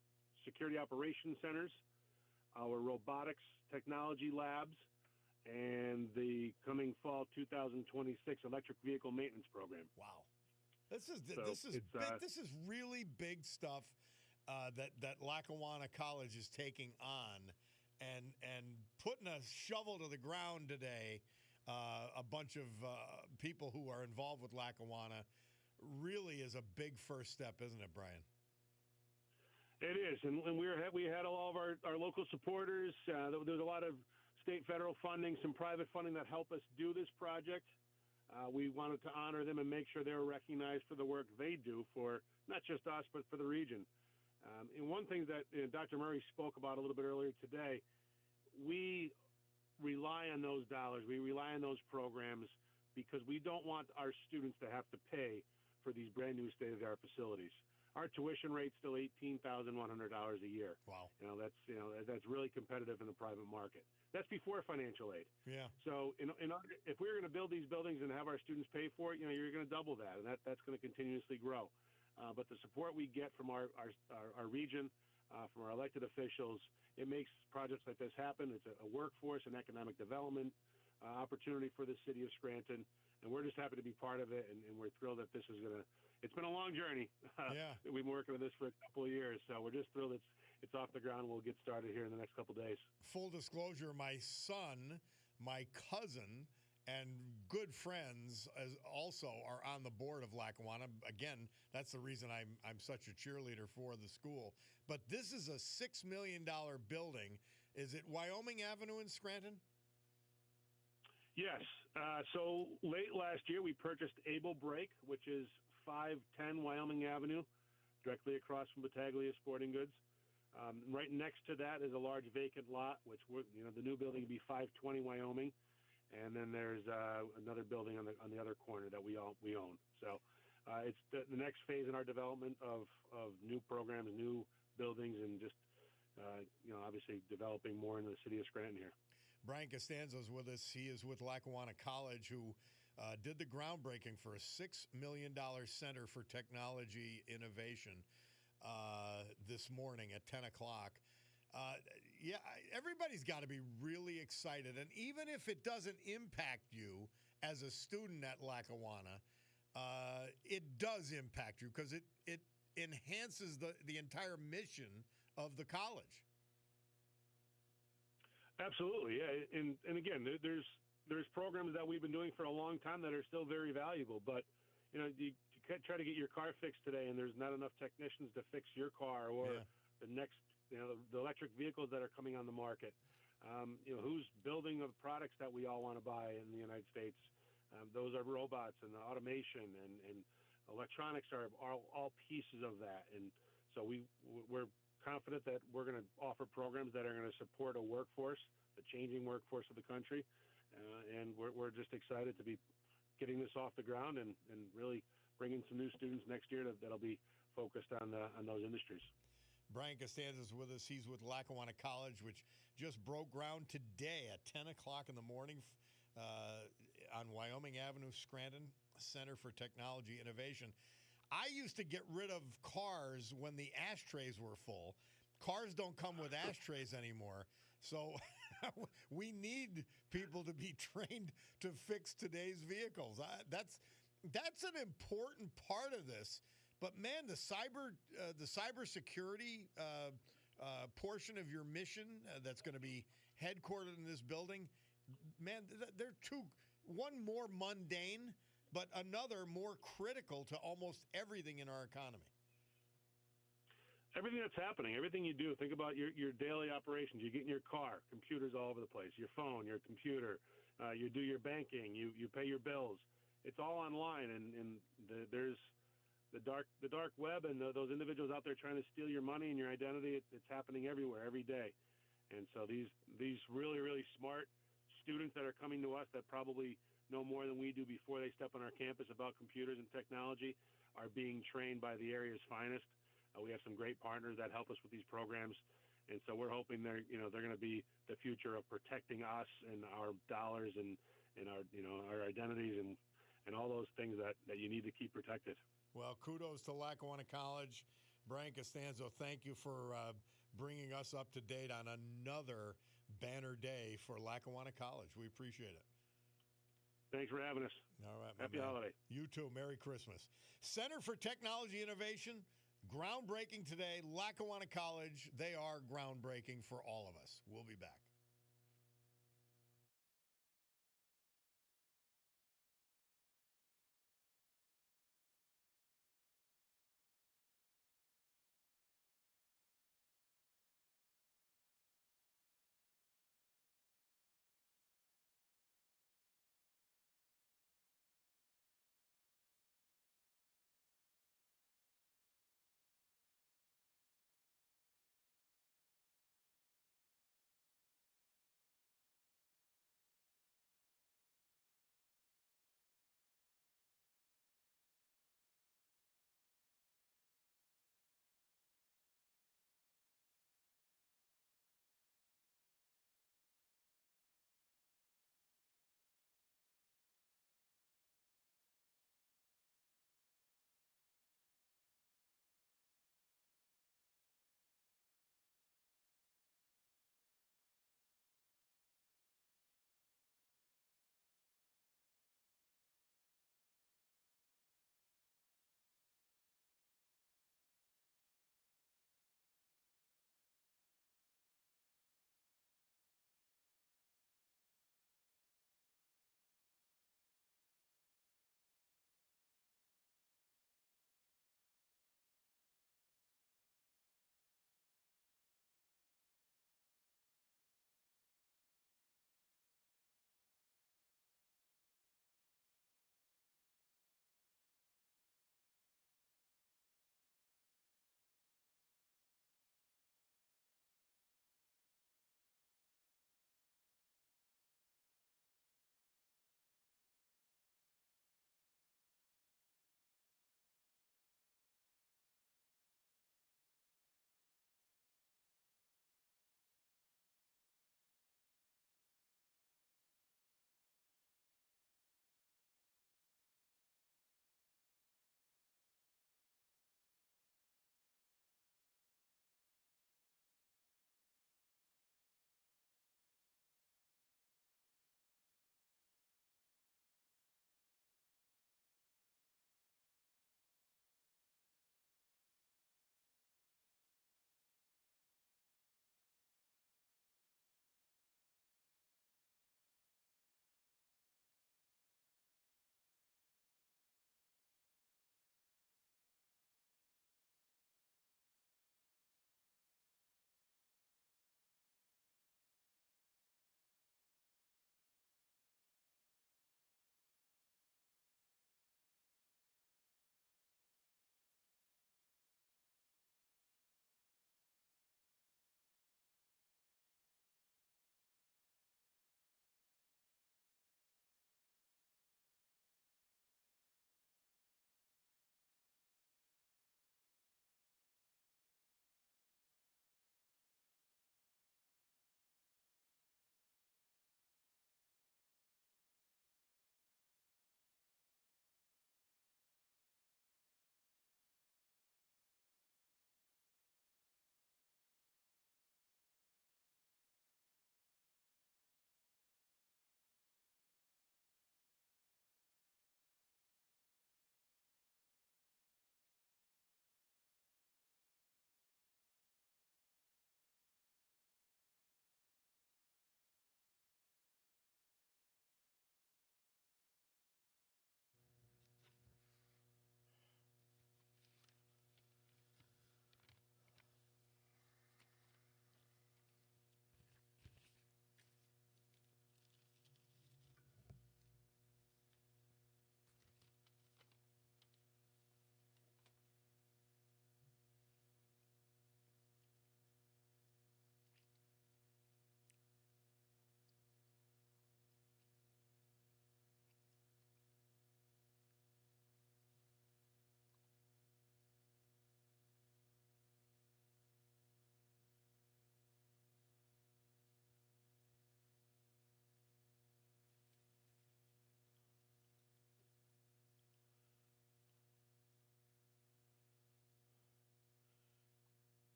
security operations centers, our robotics technology labs, and the coming fall 2026 electric vehicle maintenance program. Wow. This is big. This is really big stuff that Lackawanna College is taking on, and putting a shovel to the ground today. A bunch of people who are involved with Lackawanna really is a big first step, isn't it, Brian? It is, and we had all of our local supporters. There's a lot of state, federal funding, some private funding that helped us do this project. We wanted to honor them and make sure they were recognized for the work they do for not just us, but for the region. And one thing that Dr. Murray spoke about a little bit earlier today, we rely on those dollars. We rely on those programs because we don't want our students to have to pay for these brand new state-of-the-art facilities. our tuition rate's still $18,100 a year. Wow. That's really competitive in the private market. That's before financial aid. Yeah. So if we're going to build these buildings and have our students pay for it, you're going to double that, and that's going to continuously grow. But the support we get from our region, from our elected officials, it makes projects like this happen. It's a workforce and economic development opportunity for the city of Scranton, and we're just happy to be part of it, and we're thrilled that this is going to – it's been a long journey. Yeah. We've been working on this for a couple of years, so we're just thrilled it's off the ground. We'll get started here in the next couple of days. Full disclosure, my son, my cousin, and good friends also are on the board of Lackawanna. Again, that's the reason I'm such a cheerleader for the school. But this is a $6 million building. Is it Wyoming Avenue in Scranton? Yes. So late last year, we purchased Able Break, which is 510 Wyoming Avenue, directly across from Battaglia Sporting Goods. Right next to that is a large vacant lot, which the new building would be 520 Wyoming, and then there's another building on the other corner that we own. So it's the next phase in our development of new programs, new buildings, and just obviously developing more into the city of Scranton here. Brian Costanzo is with us. He is with Lackawanna College, who did the groundbreaking for a $6 million Center for Technology Innovation this morning at 10 o'clock. Everybody's got to be really excited. And even if it doesn't impact you as a student at Lackawanna, it does impact you because it enhances the entire mission of the college. Absolutely, yeah. And again, there's programs that we've been doing for a long time that are still very valuable. But you try to get your car fixed today, and there's not enough technicians to fix your car or the next, the electric vehicles that are coming on the market. Who's building the products that we all want to buy in the United States? Those are robots and the automation and electronics are all pieces of that. And so we're confident that we're going to offer programs that are going to support a workforce, the changing workforce of the country, and we're just excited to be getting this off the ground and really bringing some new students next year that'll be focused on those industries. Brian Costanza is with us. He's with Lackawanna College, which just broke ground today at 10 o'clock in the morning on Wyoming Avenue, Scranton, Center for Technology Innovation. I used to get rid of cars when the ashtrays were full. Cars don't come with ashtrays anymore. So we need people to be trained to fix today's vehicles. That's an important part of this. But man, the cybersecurity portion of your mission that's going to be headquartered in this building, man, they're one more mundane, but another more critical to almost everything in our economy. Everything that's happening, everything you do, think about your daily operations. You get in your car, computers all over the place, your phone, your computer, you do your banking, you pay your bills. It's all online, and there's the dark web and those individuals out there trying to steal your money and your identity. It's happening everywhere, every day. And so these really, really smart students that are coming to us that probably know more than we do before they step on our campus about computers and technology are being trained by the area's finest. We have some great partners that help us with these programs, and so we're hoping they're going to be the future of protecting us and our dollars and our identities and all those things that you need to keep protected. Well, kudos to Lackawanna College. Brian Costanzo, thank you for bringing us up to date on another banner day for Lackawanna College. We appreciate it. Thanks for having us. All right, Happy holiday. You too. Merry Christmas. Center for Technology Innovation, groundbreaking today. Lackawanna College, they are groundbreaking for all of us. We'll be back.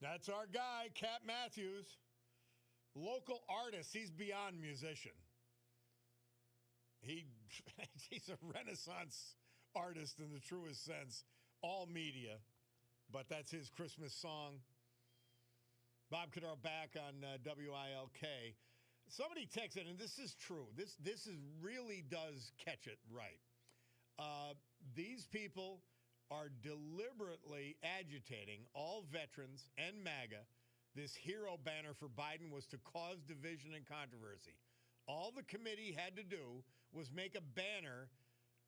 That's our guy, Cat Matthews. Local artist. He's beyond musician. He's a Renaissance artist in the truest sense. All media. But that's his Christmas song. Bob Cordaro back on WILK. Somebody texted, and this is true. This really does catch it right. These people are deliberately agitating all veterans and MAGA. This hero banner for Biden was to cause division and controversy. All the committee had to do was make a banner,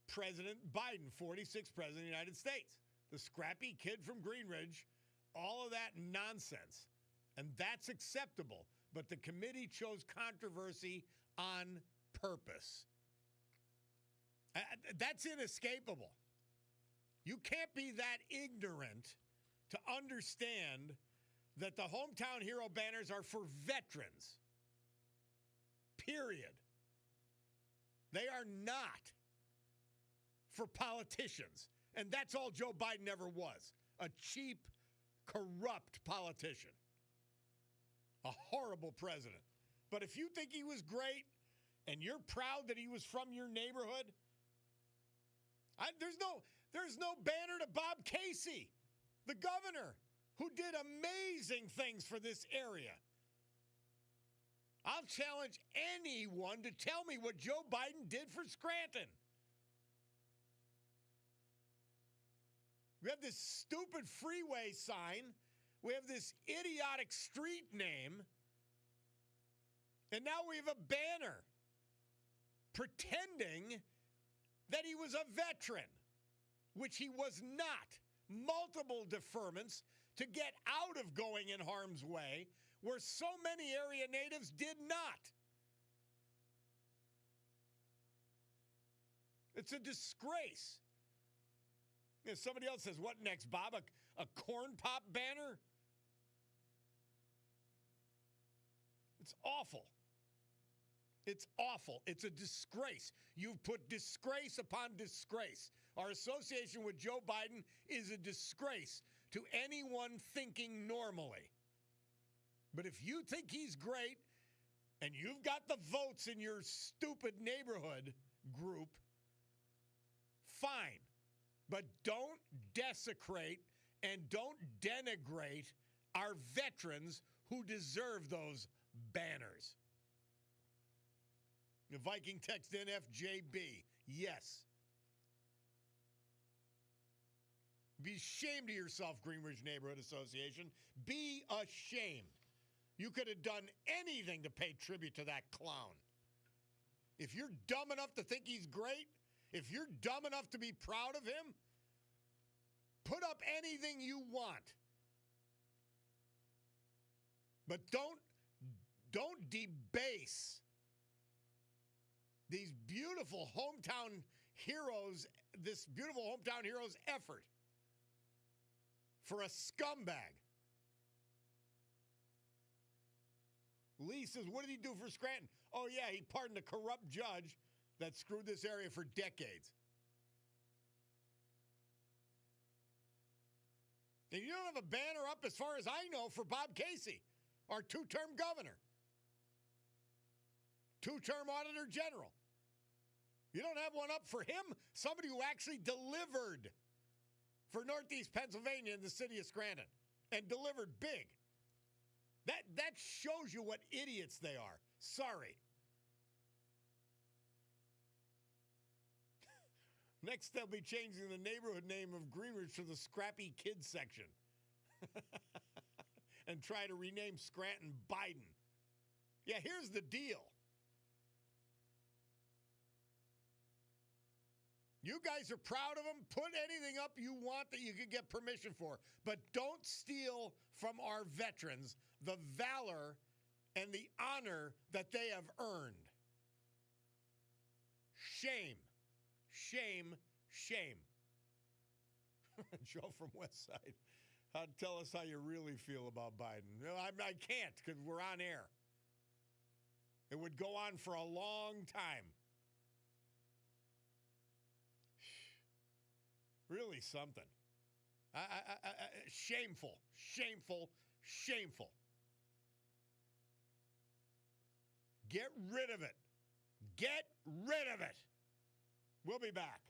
President Biden, 46th President of the United States. The scrappy kid from Green Ridge, all of that nonsense. And that's acceptable. But the committee chose controversy on purpose. That's inescapable. You can't be that ignorant to understand that the hometown hero banners are for veterans. Period. They are not for politicians. And that's all Joe Biden ever was. A cheap, corrupt politician. A horrible president. But if you think he was great and you're proud that he was from your neighborhood, there's no banner to Bob Casey, the governor, who did amazing things for this area. I'll challenge anyone to tell me what Joe Biden did for Scranton. We have this stupid freeway sign. We have this idiotic street name. And now we have a banner pretending that he was a veteran, which he was not. Multiple deferments to get out of going in harm's way, where so many area natives did not. It's a disgrace. And somebody else says, what next, Bob? A corn pop banner? It's awful. It's awful. It's a disgrace. You've put disgrace upon disgrace. Our association with Joe Biden is a disgrace to anyone thinking normally. But if you think he's great and you've got the votes in your stupid neighborhood group, fine. But don't desecrate and don't denigrate our veterans who deserve those banners. The Viking text in FJB. Yes. Be ashamed of yourself, Greenridge Neighborhood Association. Be ashamed. You could have done anything to pay tribute to that clown. If you're dumb enough to think he's great, if you're dumb enough to be proud of him, put up anything you want. But don't debase these beautiful hometown heroes, this beautiful hometown heroes effort for a scumbag. Lee says, what did he do for Scranton? Oh, yeah, he pardoned a corrupt judge that screwed this area for decades. And you don't have a banner up, as far as I know, for Bob Casey, our two-term governor, two-term auditor general. You don't have one up for him, somebody who actually delivered for Northeast Pennsylvania in the city of Scranton, and delivered big. That shows you what idiots they are. Sorry. Next, they'll be changing the neighborhood name of Greenridge to the Scrappy Kids section. And try to rename Scranton Biden. Yeah, here's the deal. You guys are proud of them. Put anything up you want that you could get permission for. But don't steal from our veterans the valor and the honor that they have earned. Shame. Shame. Shame. Joe from West Side. Tell us how you really feel about Biden. No, I can't because we're on air. It would go on for a long time. Really something. Shameful, shameful, Shameful. Get rid of it. Get rid of it. We'll be back.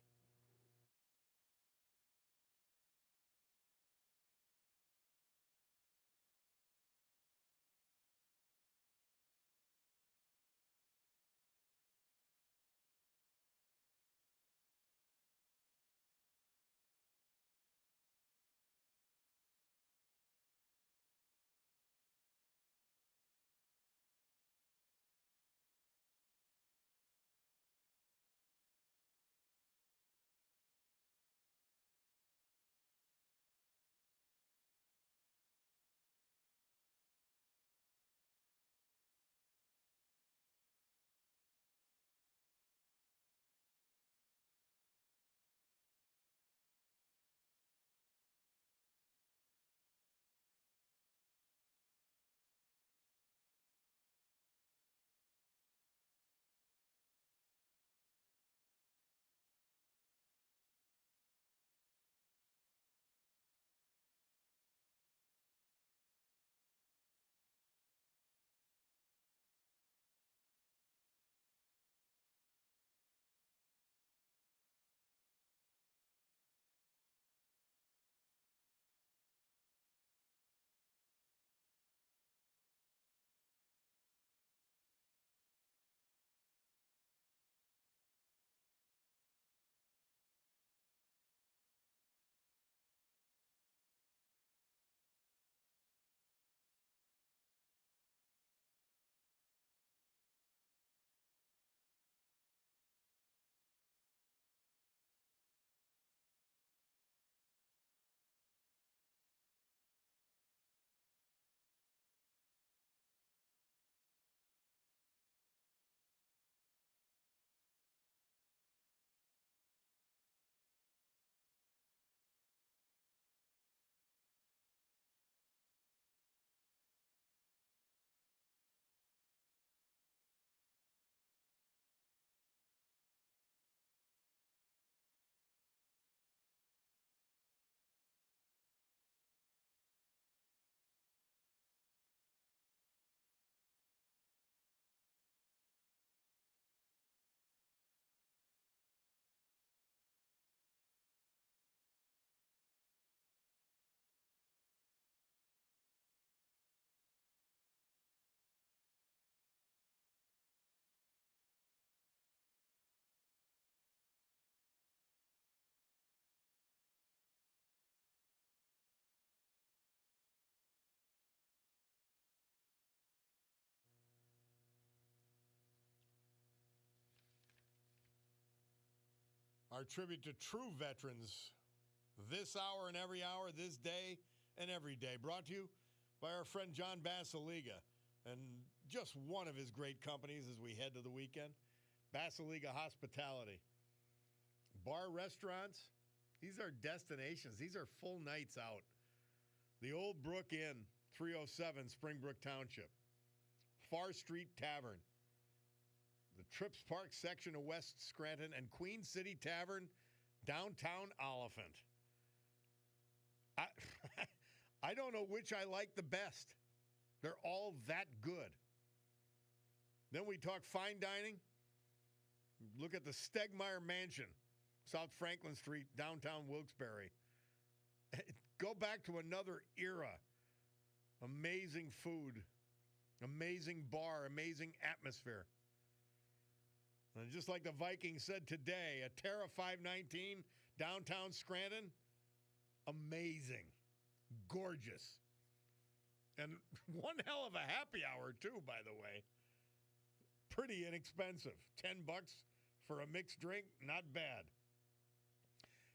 Our tribute to true veterans this hour and every hour, this day and every day. Brought to you by our friend John Basiliga and just one of his great companies as we head to the weekend, Basiliga Hospitality. Bar restaurants, these are destinations. These are full nights out. The Old Brook Inn, 307 Springbrook Township. Far Street Tavern. The Trips Park section of West Scranton, and Queen City Tavern, downtown Oliphant. I don't know which I like the best. They're all that good. Then we talk fine dining. Look at the Stegmeyer Mansion, South Franklin Street, downtown Wilkes-Barre. Go back to another era. Amazing food, amazing bar, amazing atmosphere. And just like the Vikings said today, a Terra 519 downtown Scranton, amazing, gorgeous. And one hell of a happy hour, too, by the way. Pretty inexpensive. $10 for a mixed drink, not bad.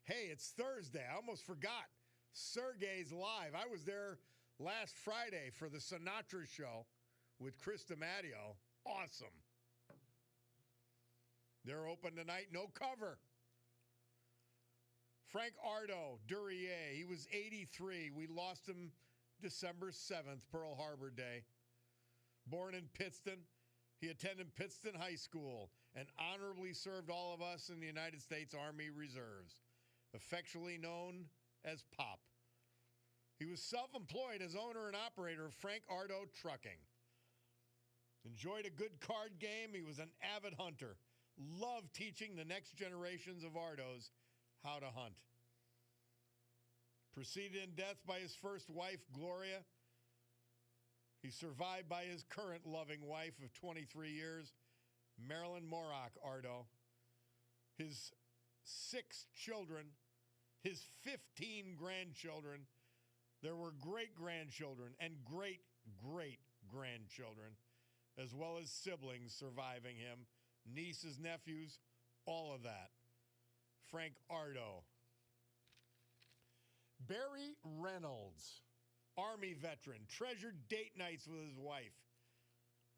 Hey, it's Thursday. I almost forgot. Sergey's Live. I was there last Friday for the Sinatra show with Chris DiMatteo. Awesome. They're open tonight, no cover. Frank Ardo, Duryea, he was 83. We lost him December 7th, Pearl Harbor Day. Born in Pittston, he attended Pittston High School and honorably served all of us in the United States Army Reserves, affectionately known as Pop. He was self-employed as owner and operator of Frank Ardo Trucking. Enjoyed a good card game. He was an avid hunter. Loved teaching the next generations of Ardos how to hunt. Preceded in death by his first wife, Gloria. He's survived by his current loving wife of 23 years, Marilyn Morock Ardo. His 6 children, his 15 grandchildren. There were great-grandchildren and great-great-grandchildren, as well as siblings surviving him, nieces, nephews, all of that. Frank Ardo. Barry Reynolds, Army veteran, treasured date nights with his wife.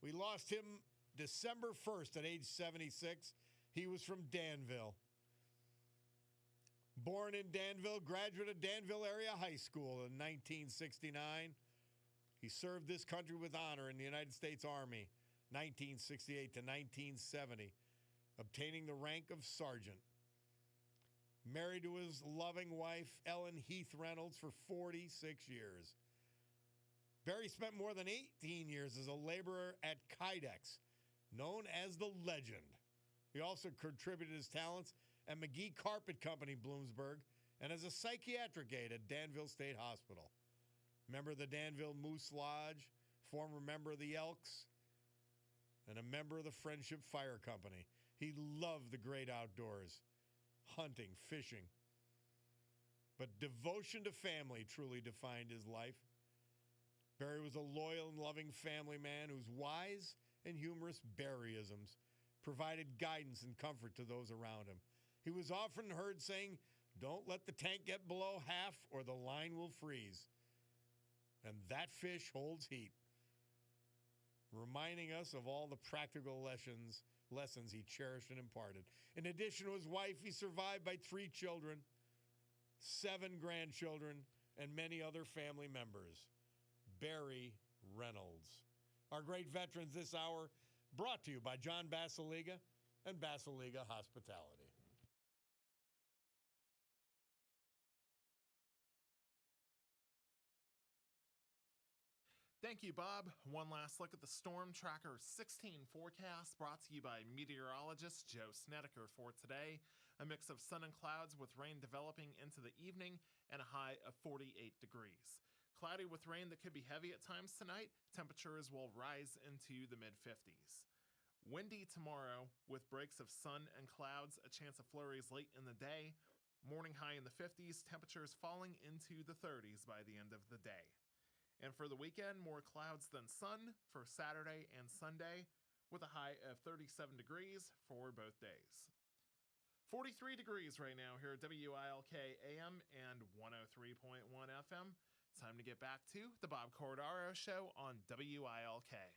We lost him December 1st at age 76. He was from Danville. Born in Danville, graduate of Danville Area High School in 1969. He served this country with honor in the United States Army, 1968 to 1970, obtaining the rank of sergeant. Married to his loving wife, Ellen Heath Reynolds, for 46 years. Barry spent more than 18 years as a laborer at Kydex, known as the Legend. He also contributed his talents at McGee Carpet Company, Bloomsburg, and as a psychiatric aide at Danville State Hospital. Member of the Danville Moose Lodge, former member of the Elks, and a member of the Friendship Fire Company. He loved the great outdoors, hunting, fishing. But devotion to family truly defined his life. Barry was a loyal and loving family man whose wise and humorous Barryisms provided guidance and comfort to those around him. He was often heard saying, "Don't let the tank get below half or the line will freeze." And that fish holds heat, reminding us of all the practical lessons he cherished and imparted. In addition to his wife, he's survived by 3 children, 7 grandchildren, and many other family members. Barry Reynolds. Our great veterans this hour, brought to you by John Basiliga and Basiliga Hospitality. Thank you, Bob. One last look at the Storm Tracker 16 forecast brought to you by meteorologist Joe Snedeker for today. A mix of sun and clouds with rain developing into the evening and a high of 48 degrees. Cloudy with rain that could be heavy at times tonight. Temperatures will rise into the mid-50s. Windy tomorrow with breaks of sun and clouds, a chance of flurries late in the day. Morning high in the 50s, temperatures falling into the 30s by the end of the day. And for the weekend, more clouds than sun for Saturday and Sunday, with a high of 37 degrees for both days. 43 degrees right now here at WILK AM and 103.1 FM. Time to get back to the Bob Cordaro Show on WILK.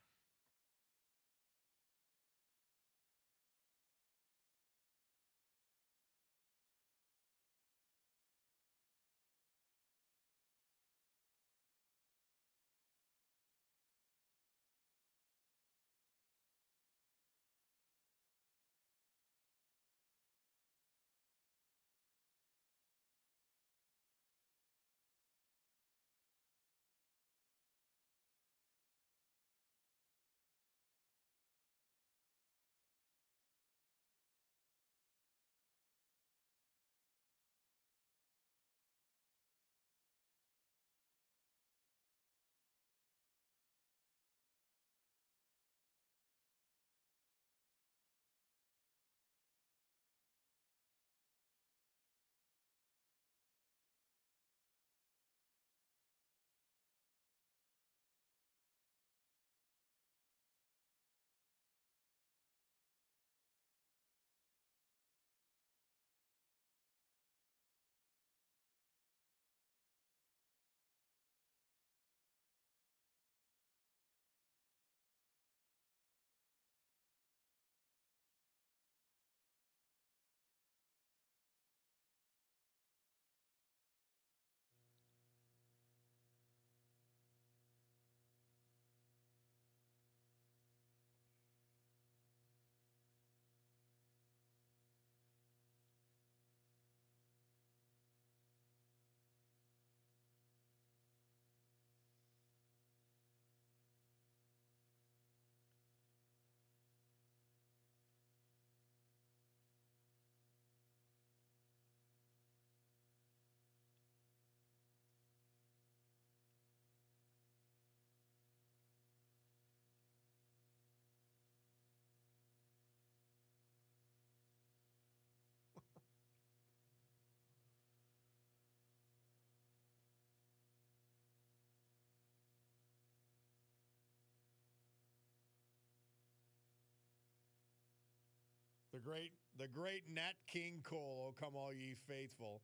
The great Nat King Cole, "Oh Come All Ye Faithful."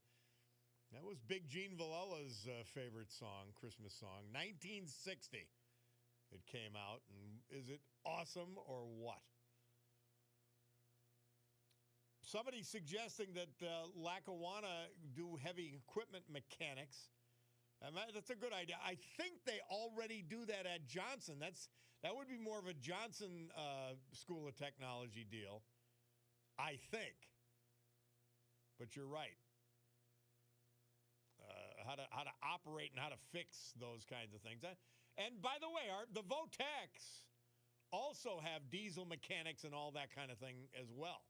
That was Big Gene Valella's favorite song, Christmas song. 1960 it came out. And is it awesome or what? Somebody suggesting that Lackawanna do heavy equipment mechanics. That's a good idea. I think they already do that at Johnson. That would be more of a Johnson School of Technology deal, I think. But you're right. How to operate and how to fix those kinds of things. And by the way, the Votex also have diesel mechanics and all that kind of thing as well.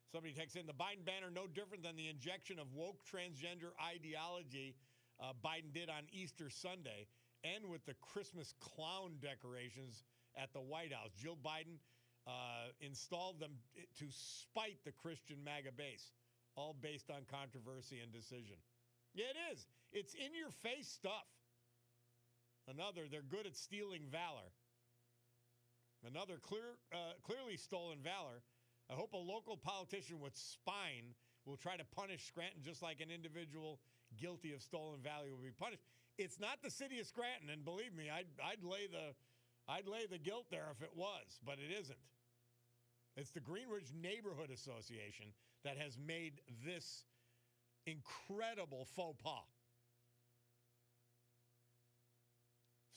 Somebody texts in, the Biden banner no different than the injection of woke transgender ideology Biden did on Easter Sunday and with the Christmas clown decorations at the White House. Jill Biden installed them to spite the Christian MAGA base, all based on controversy and decision. Yeah, it is. It's in-your-face stuff. They're good at stealing valor. Another clearly stolen valor. I hope a local politician with spine will try to punish Scranton just like an individual guilty of stolen value will be punished. It's not the city of Scranton, and believe me, I'd lay the guilt there if it was, but it isn't. It's the Greenridge Neighborhood Association that has made this incredible faux pas.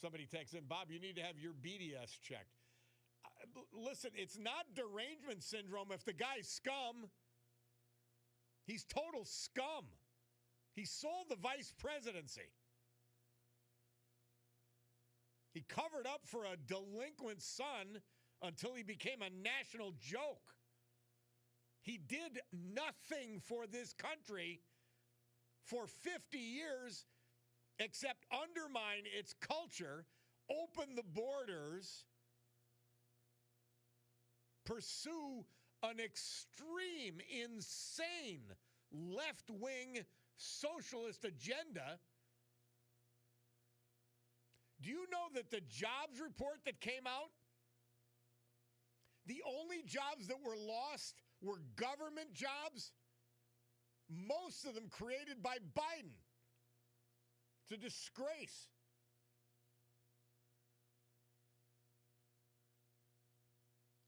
Somebody texts in, Bob, you need to have your BDS checked. Listen, it's not derangement syndrome if the guy's scum. He's total scum. He sold the vice presidency. He covered up for a delinquent son until he became a national joke. He did nothing for this country for 50 years except undermine its culture, open the borders, pursue an extreme, insane, left-wing socialist agenda. Do you know that the jobs report that came out, the only jobs that were lost were government jobs? Most of them created by Biden. It's a disgrace.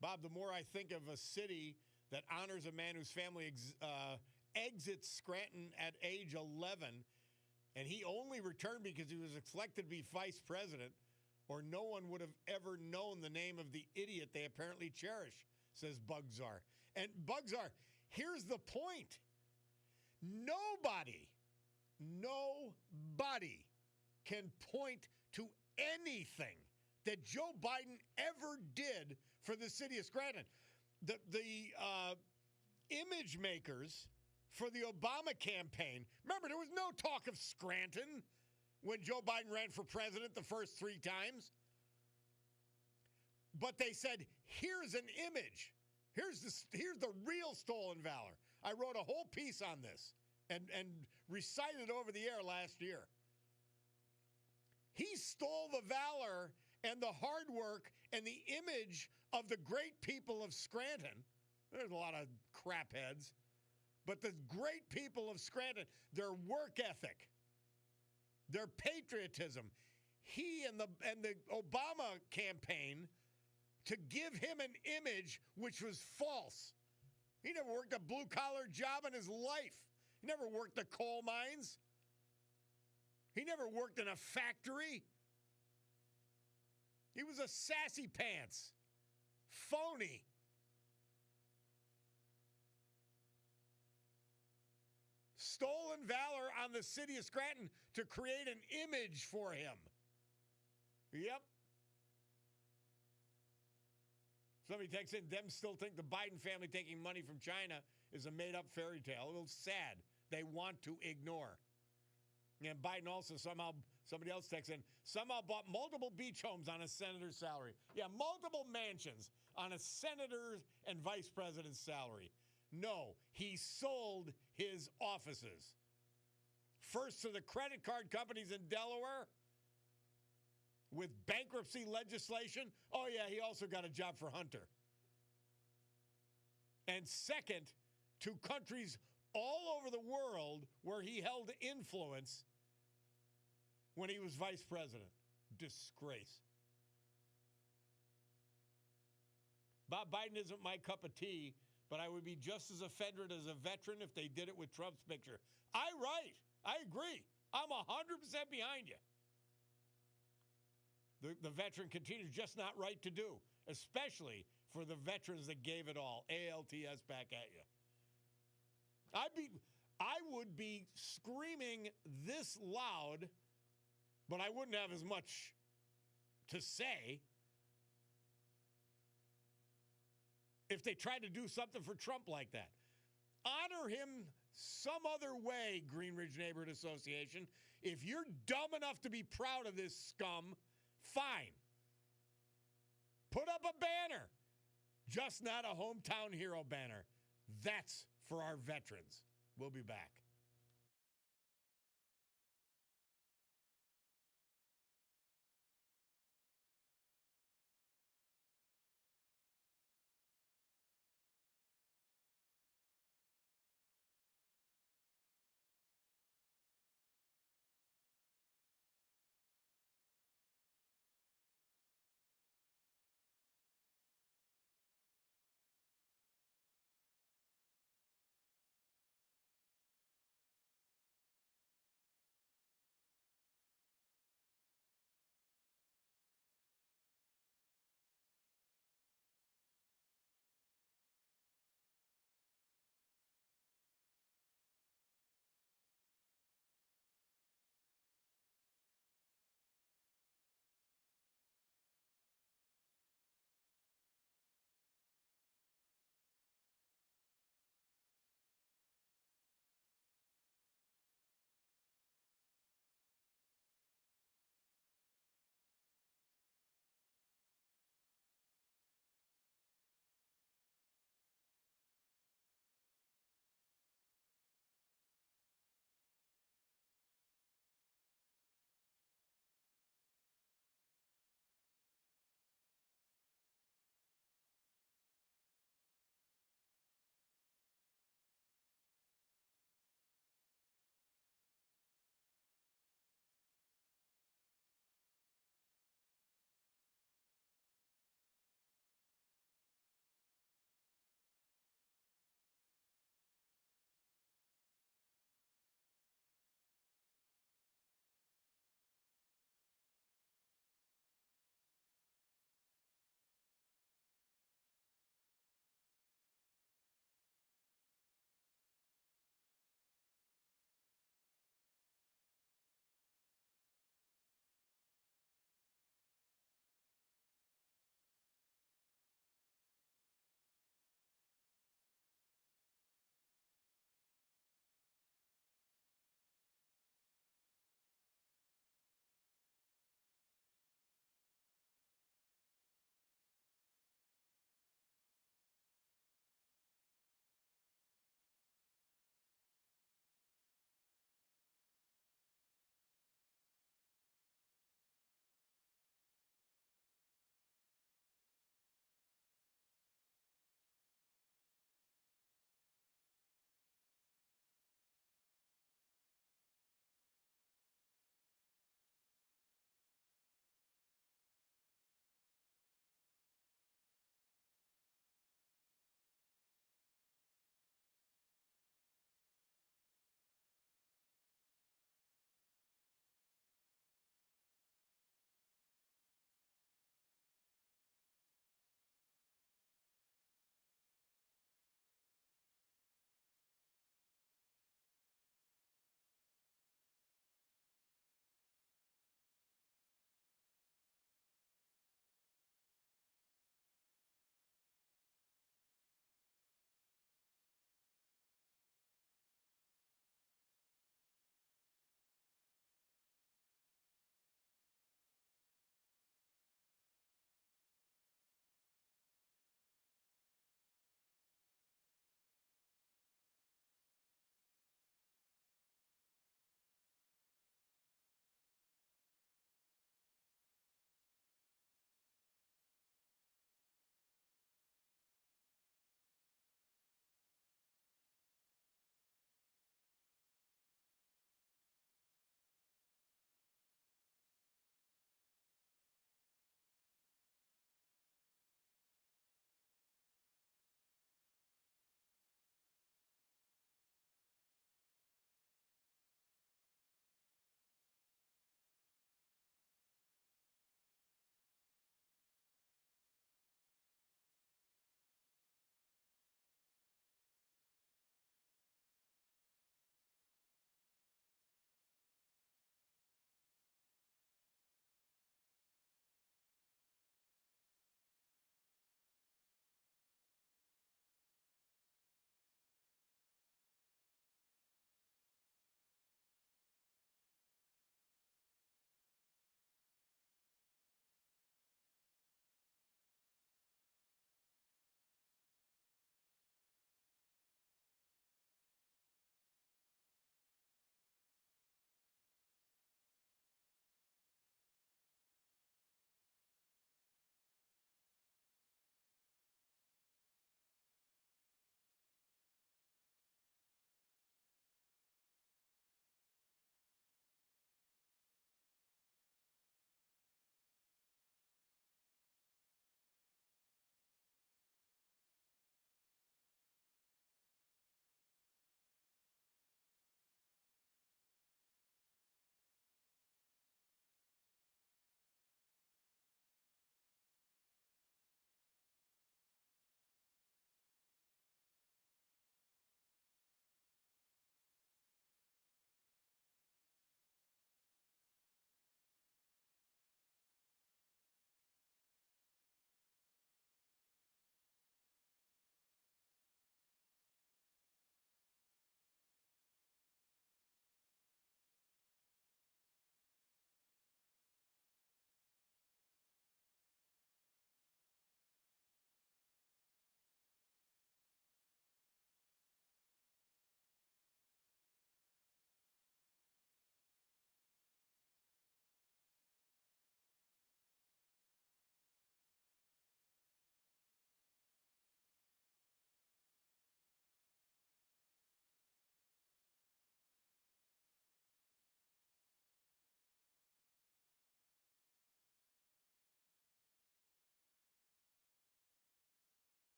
Bob, the more I think of a city that honors a man whose family exits Scranton at age 11, and he only returned because he was elected to be vice president, or no one would have ever known the name of the idiot they apparently cherish, says Bugzar. And Bugzar, here's the point. Nobody can point to anything that Joe Biden ever did for the city of Scranton. The image makers for the Obama campaign, remember, there was no talk of Scranton when Joe Biden ran for president the first 3 times. But they said, here's an image. Here's the real stolen valor. I wrote a whole piece on this and recited it over the air last year. He stole the valor and the hard work and the image of the great people of Scranton. There's a lot of crap heads. But the great people of Scranton, their work ethic, their patriotism, he and the Obama campaign to give him an image which was false. He never worked a blue-collar job in his life. He never worked the coal mines. He never worked in a factory. He was a sassy pants, phony. Stolen valor on the city of Scranton to create an image for him. Yep. Somebody texts in, them still think the Biden family taking money from China is a made-up fairy tale. A little sad. They want to ignore. And Biden also somebody else texts in, somehow bought multiple beach homes on a senator's salary. Yeah, multiple mansions on a senator and vice president's salary. No, he sold his offices. First to the credit card companies in Delaware with bankruptcy legislation. Oh, yeah, he also got a job for Hunter. and second to countries all over the world where he held influence when he was vice president. Disgrace. Bob Biden isn't my cup of tea, but I would be just as offended as a veteran if they did it with Trump's picture. I agree. I'm 100% behind you. The veteran continues, just not right to do, especially for the veterans that gave it all. ALTS back at you. I would be screaming this loud, but I wouldn't have as much to say if they tried to do something for Trump like that. Honor him some other way, Green Ridge Neighborhood Association. If you're dumb enough to be proud of this scum, fine. Put up a banner, just not a hometown hero banner. That's for our veterans. We'll be back.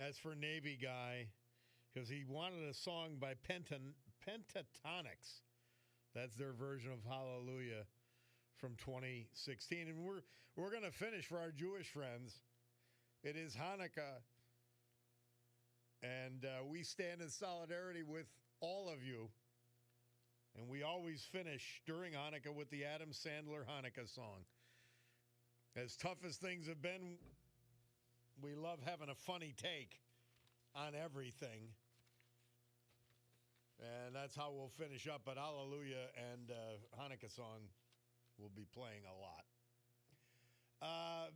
That's for Navy Guy, because he wanted a song by Pentatonics. That's their version of Hallelujah from 2016. And we're going to finish for our Jewish friends. It is Hanukkah, and we stand in solidarity with all of you. And we always finish during Hanukkah with the Adam Sandler Hanukkah song. As tough as things have been, we love having a funny take on everything. And that's how we'll finish up. But Hallelujah and Hanukkah song will be playing a lot.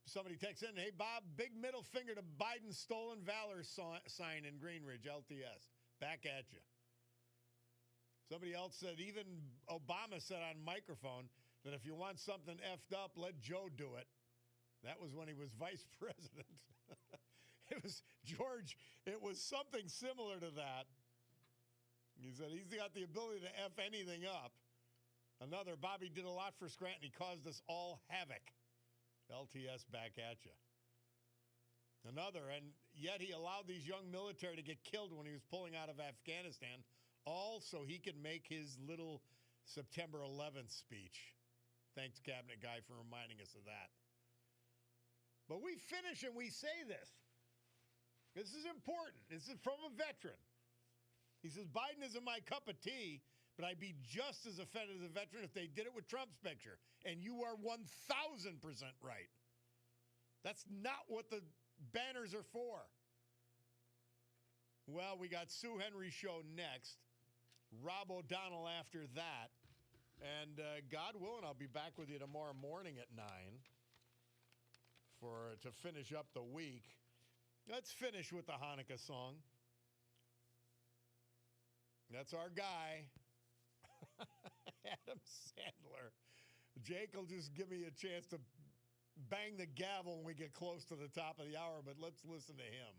Somebody texts in, hey, Bob, big middle finger to Biden's stolen valor sign in Greenridge, LTS. Back at you. Somebody else said, even Obama said on microphone that if you want something effed up, let Joe do it. That was when he was vice president. It was, George, it was something similar to that. He said he's got the ability to F anything up. Another, Bobby did a lot for Scranton. He caused us all havoc. LTS back at you. Another, and yet he allowed these young military to get killed when he was pulling out of Afghanistan, all so he could make his little September 11th speech. Thanks, Cabinet Guy, for reminding us of that. But we finish and we say this. This is important. This is from a veteran. He says, Biden isn't my cup of tea, but I'd be just as offended as a veteran if they did it with Trump's picture. And you are 1,000% right. That's not what the banners are for. Well, we got Sue Henry's show next. Rob O'Donnell after that. And God willing, I'll be back with you tomorrow morning at 9 to finish up the week. Let's finish with the Hanukkah song. That's our guy, Adam Sandler. Jake will just give me a chance to bang the gavel when we get close to the top of the hour, but let's listen to him.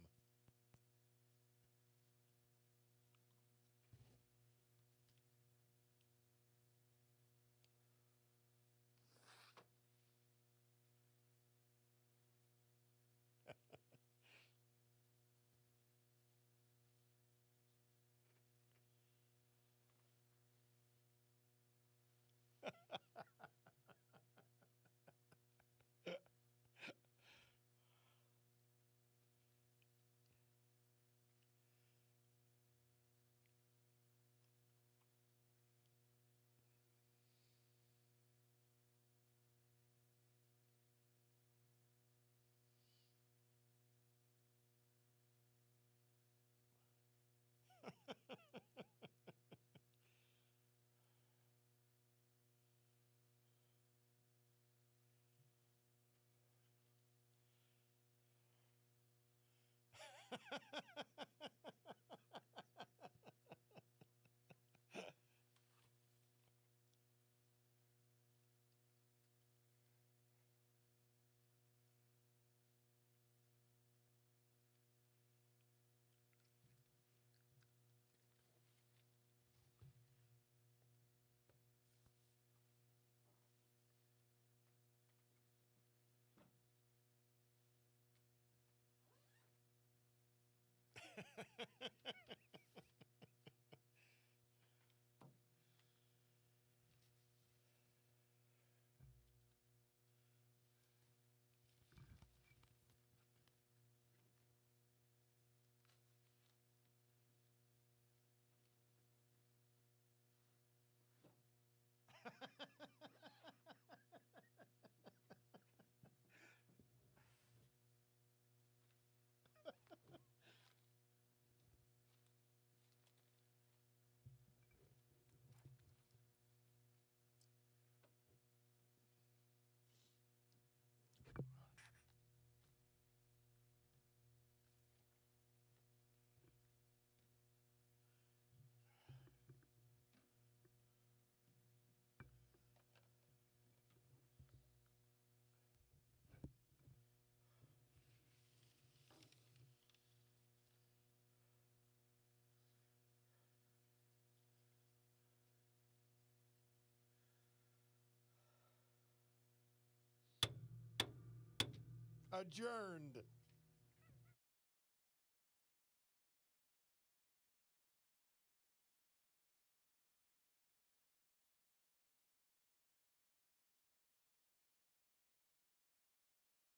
Adjourned.